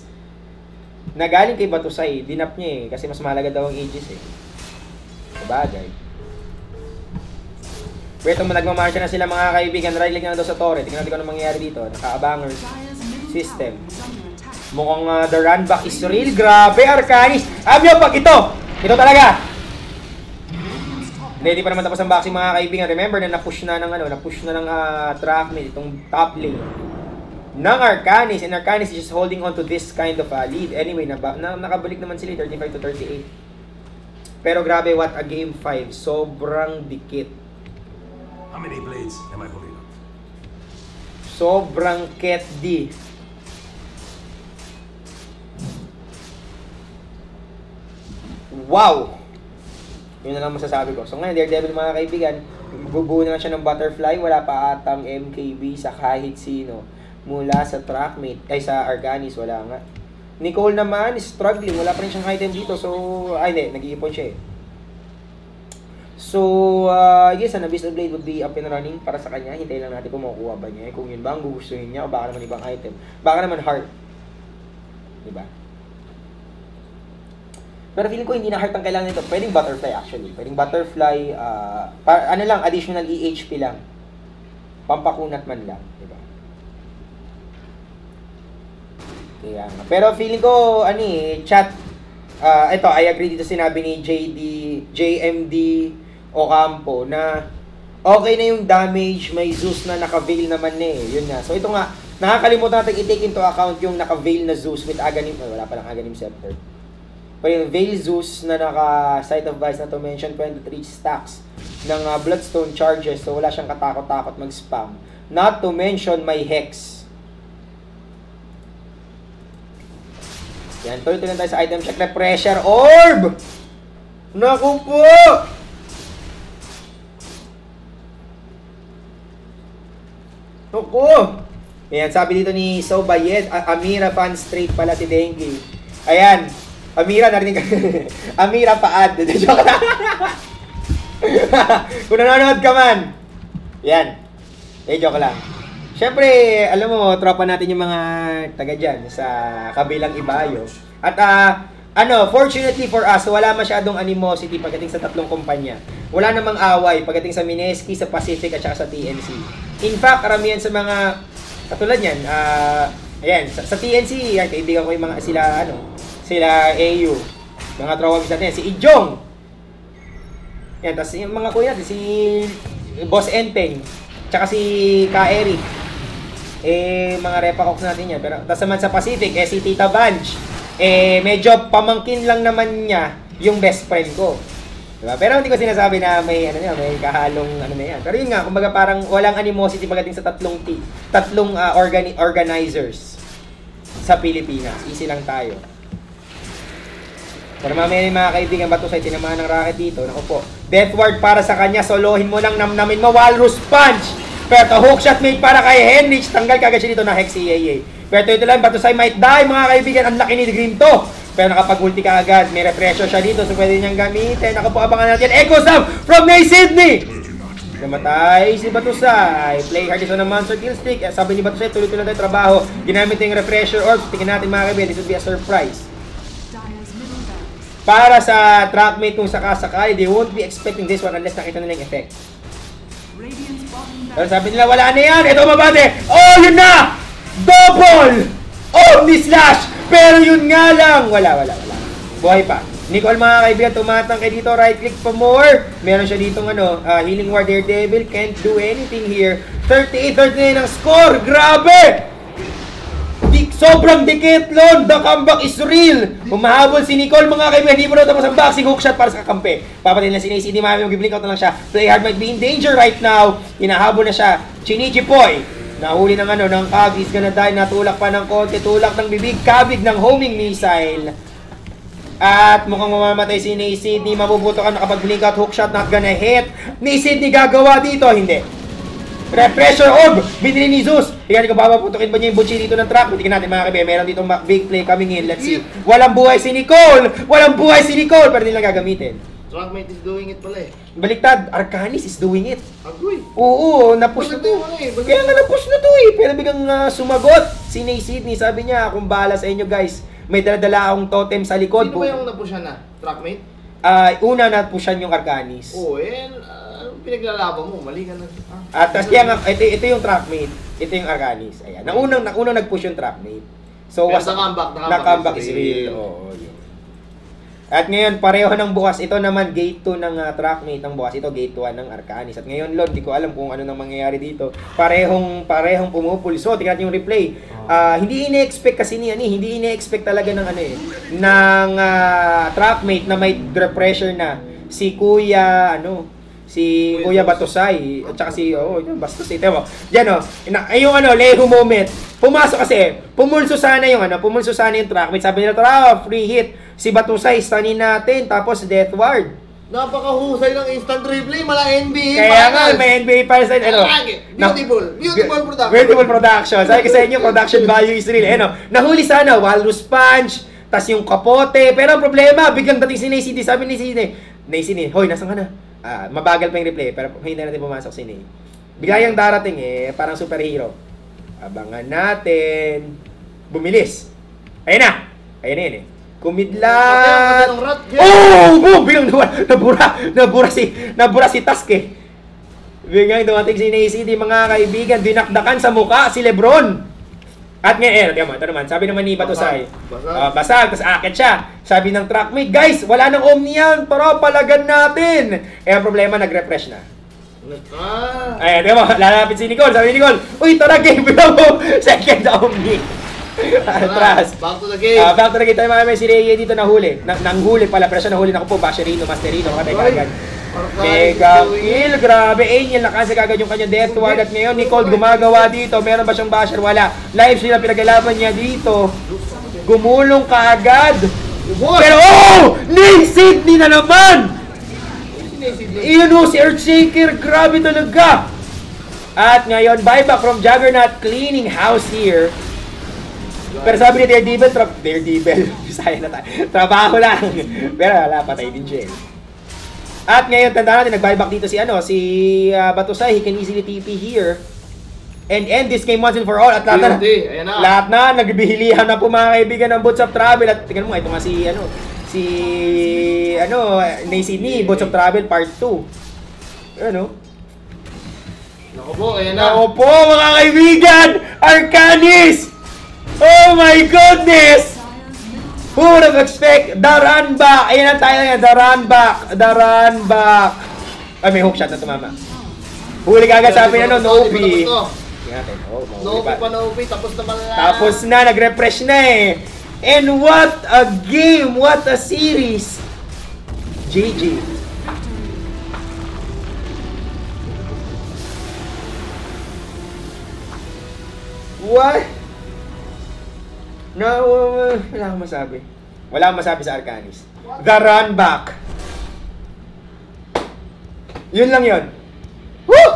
[SPEAKER 1] na galing kay Batusay. Dinap niya eh, kasi mas mahalaga daw ang Aegis eh. Sabagay. Pero ito, nagmamarsya na sila mga kaibigan. Riling na daw sa torre. Tingnan natin kung ano mangyayari dito. Naka-abangers system. Mukhang the run back is real. Grabe, Arcanis. Abyo, pag ito talaga. Hindi pa naman tapos ang boxing mga kaibigan. Remember na napush na ng Trackmate itong top lane ng Arcanis, and Arcanis is just holding on to this kind of lead. Anyway, nakabalik naman sila 35 to 38. Pero grabe, what a game 5. Sobrang dikit.
[SPEAKER 4] How many blades am I holding up?
[SPEAKER 1] Sobrang ketdi. Wow! Yun na lang masasabi ko. So ngayon, Daredevil mga kaibigan, bubuo na siya ng butterfly. Wala pa atang MKB sa kahit sino. Mula sa Trackmate, ay sa Arcanis, wala nga. Nicole naman, struggling. Wala pa rin siyang item dito. So, hindi, nag-iipon siya eh. So, yes, an Abyssal Blade would be up and running para sa kanya. Hintayin lang natin kung makukuha ba niya. Kung yun ba ang gugustuhin niya o baka naman ibang item. Baka naman heart. Diba? Pero feeling ko hindi na heart ang kailangan nito. Pwedeng butterfly actually. Pwedeng butterfly, ano lang, additional EHP lang. Pampakunat man lang. Diba? Kaya nga. Pero feeling ko, chat, ito, I agree dito sinabi ni JMD Ocampo na okay na yung damage, may Zeus na naka-veil naman Yun nga. So ito nga, nakakalimutan natin i-take into account yung naka-veil na Zeus with Aghanim, wala palang Aghanim Scepter. Pero yung Veil Zeus na naka-Sight of Vice na to mention 23 stacks ng Bloodstone charges, so wala siyang katakot-takot mag-spam. Not to mention may Hex. Yan, tuloy lang tayo sa item check na Pressure Orb! Naku po! Naku! Ayan, sabi dito ni Sobayed, Amira fan straight pala si Dengue. Ayan, Amira, narinig ka. Amira paad. Joke lang. Kung nanonood ka man. Yan. Joke lang. Siyempre, alam mo, tropa natin yung mga taga dyan sa kabilang Ibayo. At fortunately for us, wala masyadong animosity pagdating sa tatlong kumpanya. Wala namang away pagdating sa Mineski, sa Pacific at saka sa TNC. In fact, karamihan sa mga katulad yan, ayan, sa TNC, yan, kaibigan ko yung mga sila AU, mga trawag natin, si Ijong. Yan, tapos yung mga kuya natin, si Boss Enteng, tsaka si Ka-Eric. Mga repakoks natin yan. Pero tapos naman sa Pacific, si Tita Banj, medyo pamangkin lang naman niya yung best friend ko. Diba? Pero hindi ko sinasabi na may may kahalong na yan. Pero yun nga, kumbaga parang walang animosity pagdating sa tatlong organizers sa Pilipinas. Easy lang tayo. Pero mamaya yung mga kaibigan, Batusay, tinamaan ng racket dito. Naku po. Deathward para sa kanya, solohin mo lang, namnamin mo, Walrus Punch! Pero hookshot mate para kay Henrich, tanggal kagad siya dito na Hex EAA. Pero ito lang, Batusay might die, mga kaibigan, ang laki ni Green to. Pero nakapag-ulti ka agad, may refresher siya dito, so pwede niyang gamitin. Naku po, abangan natin, Echo Slam from May Sydney! Namatay si Batusay. Play hard isa ng Monster Kill Stick. Sabi ni Batusay, tuloy-tuloy tayo trabaho. Ginamit yung refresher orbs. Tingnan natin mga kaibigan, this would be a surprise. Para sa trackmate kung sakasakali, they won't be expecting this one unless nakita nila yung effect. Pero sabi nila, wala na yan! Ito mabate! Oh, yun na! Double! Omni Slash! Pero yun nga lang! Wala. Buhay pa. Nicole, mga kaibigan, tumatang kayo dito. Right click for more. Meron siya ditong Healing Ward Daredevil. Can't do anything here. 38-39 ang score! Grabe! Sobrang dikit, Lon! The comeback is real! Humahabol si Nicole, mga kaibigan. Hindi mo na tapos ang boxing hookshot para sa kakampi. Papatay na si Nacy. Hindi mami, mag-blink out na lang siya. Play hard might be in danger right now. Hinahabol na siya. Chinichi Poy. Nahuli ng ng Kag. He's gonna die. Natulak pa ng konti. Tulak ng bibig. Kabig ng homing missile. At mukhang mamamatay si Nacy. Hindi mabubuto ka nakapag-blink out hookshot. Not gonna hit. Nacy, hindi gagawa dito. Hindi. Refresher Orb! Binili ni Zeus! Tingnan ko, papaputukin ba niya yung butchi dito ng track? Tingnan natin mga kaibigan, meron ditong big play coming in. Let's see. Walang buhay si Nicole! Pero nilang gagamitin.
[SPEAKER 5] Trackmate is doing it pala
[SPEAKER 1] Baliktad, Arcanis is doing it.
[SPEAKER 5] Agoy!
[SPEAKER 1] Oo, napush na to. Kaya nga napush na to Pero biglang sumagot si Nay Sydney. Sabi niya, kung bahala sa inyo guys, may dala-dala akong totem sa likod.
[SPEAKER 5] Sino ba yung napushan na? Trackmate?
[SPEAKER 1] Una napushan yung Arcanis.
[SPEAKER 5] Oo, pinaglalaban mo, mali ka na.
[SPEAKER 1] At kaya nga, ito yung trackmate, ito yung Arcanis. Ayan. Naunang nag-push yung trackmate. So, na-comeback is real. Oo, yun. At ngayon, pareho ng bukas. Ito naman, gate 2 ng trackmate ng bukas. Ito, gate 1 ng Arcanis. At ngayon, Lord, di ko alam kung ano nang mangyayari dito. Parehong pumupulso. Tingnan natin yung replay. Hindi ine-expect kasi hindi ine-expect talaga ng ng trackmate na may pressure na si Kuya, si Kuya Batusay at saka si Bastos ito mo. Diyan yung Leho moment. Pumasok kasi, pumulso sana yung trackmate. Sabi nila, free hit. Si Batusay stunin natin tapos deathward.
[SPEAKER 5] Napakahusay ng instant replay, mala NBA.
[SPEAKER 1] Kaya nga, may NBA para sa
[SPEAKER 5] Beautiful production.
[SPEAKER 1] Beautiful production. Sabi ko sa inyo, production value is real. Nahuli sana, Walrus Punch, tas yung kapote. Pero ang problema, biglang dating si Nay City. Sabi ni Nay City, hoy, nasan ka na? Mabagal pa yung replay, pero hindi natin pumasok si Nay. Bigla yung darating parang superhero. Abangan natin. Bumilis. Ayun na yun Kumidlat. Biglang nabura si Tusk Biglang dumating si Nay City, mga kaibigan, dinakdakan sa muka si Lebron. At ngayon, ito naman, sabi naman ni Batusay,
[SPEAKER 5] Basag.
[SPEAKER 1] basag, tapos akit siya. Sabi ng truckmate, guys, wala nang Omni yan, tara, palagan natin. Eh, ang problema, nag-refresh na. Ay, di ba, lalapit si Nicole, sabi ni Nicole, uy, tara, game mo, second Omni. Atras.
[SPEAKER 5] Back to the game.
[SPEAKER 1] Back to the game tayo mga si Rhea dito nahuli. Nanghuli pala, pero siya nahuli na ko po, Basherino, Masterino, katay kagad. Mega kill, grabe. Angel nakasa kagad yung kanyang death ward. At ngayon, Nicole gumagawa dito. Meron ba siyang basher? Wala. Live sila pinagalaban niya dito. Gumulong kaagad. Pero oh! Name Sydney na naman! Iyon o, si Earthshaker. Grabe talaga. At ngayon, buyback from Juggernaut, cleaning house here. Pero sabi ni Daredevil, Bisaya na tayo. Trabaho lang. Pero wala, patay din siya. At ngayon, tandaan natin, nag-buyback dito si Batusay. He can easily TP here. And end this game once and for all. At lahat na, nagbihilihan na po mga kaibigan ng Boots of Travel. At tingnan mo, ito nga Sydney, Boots of Travel Part 2. Ano?
[SPEAKER 5] Naku po, ayan na.
[SPEAKER 1] Naku po, mga kaibigan! Arcanis! Oh my goodness! Who would have expect? The run back! Ayan ang tayo nga, the run back! Ay, may hook shot na tumama. Huli kagad sabi na no OP.
[SPEAKER 5] No OP pa, no OP. Tapos naman na.
[SPEAKER 1] Tapos na, nag-refresh na eh. And what a game! What a series! GG. What? No, wala akong masabi. Wala akong masabi sa Arcanis. The run back. Yun lang yun. Woo!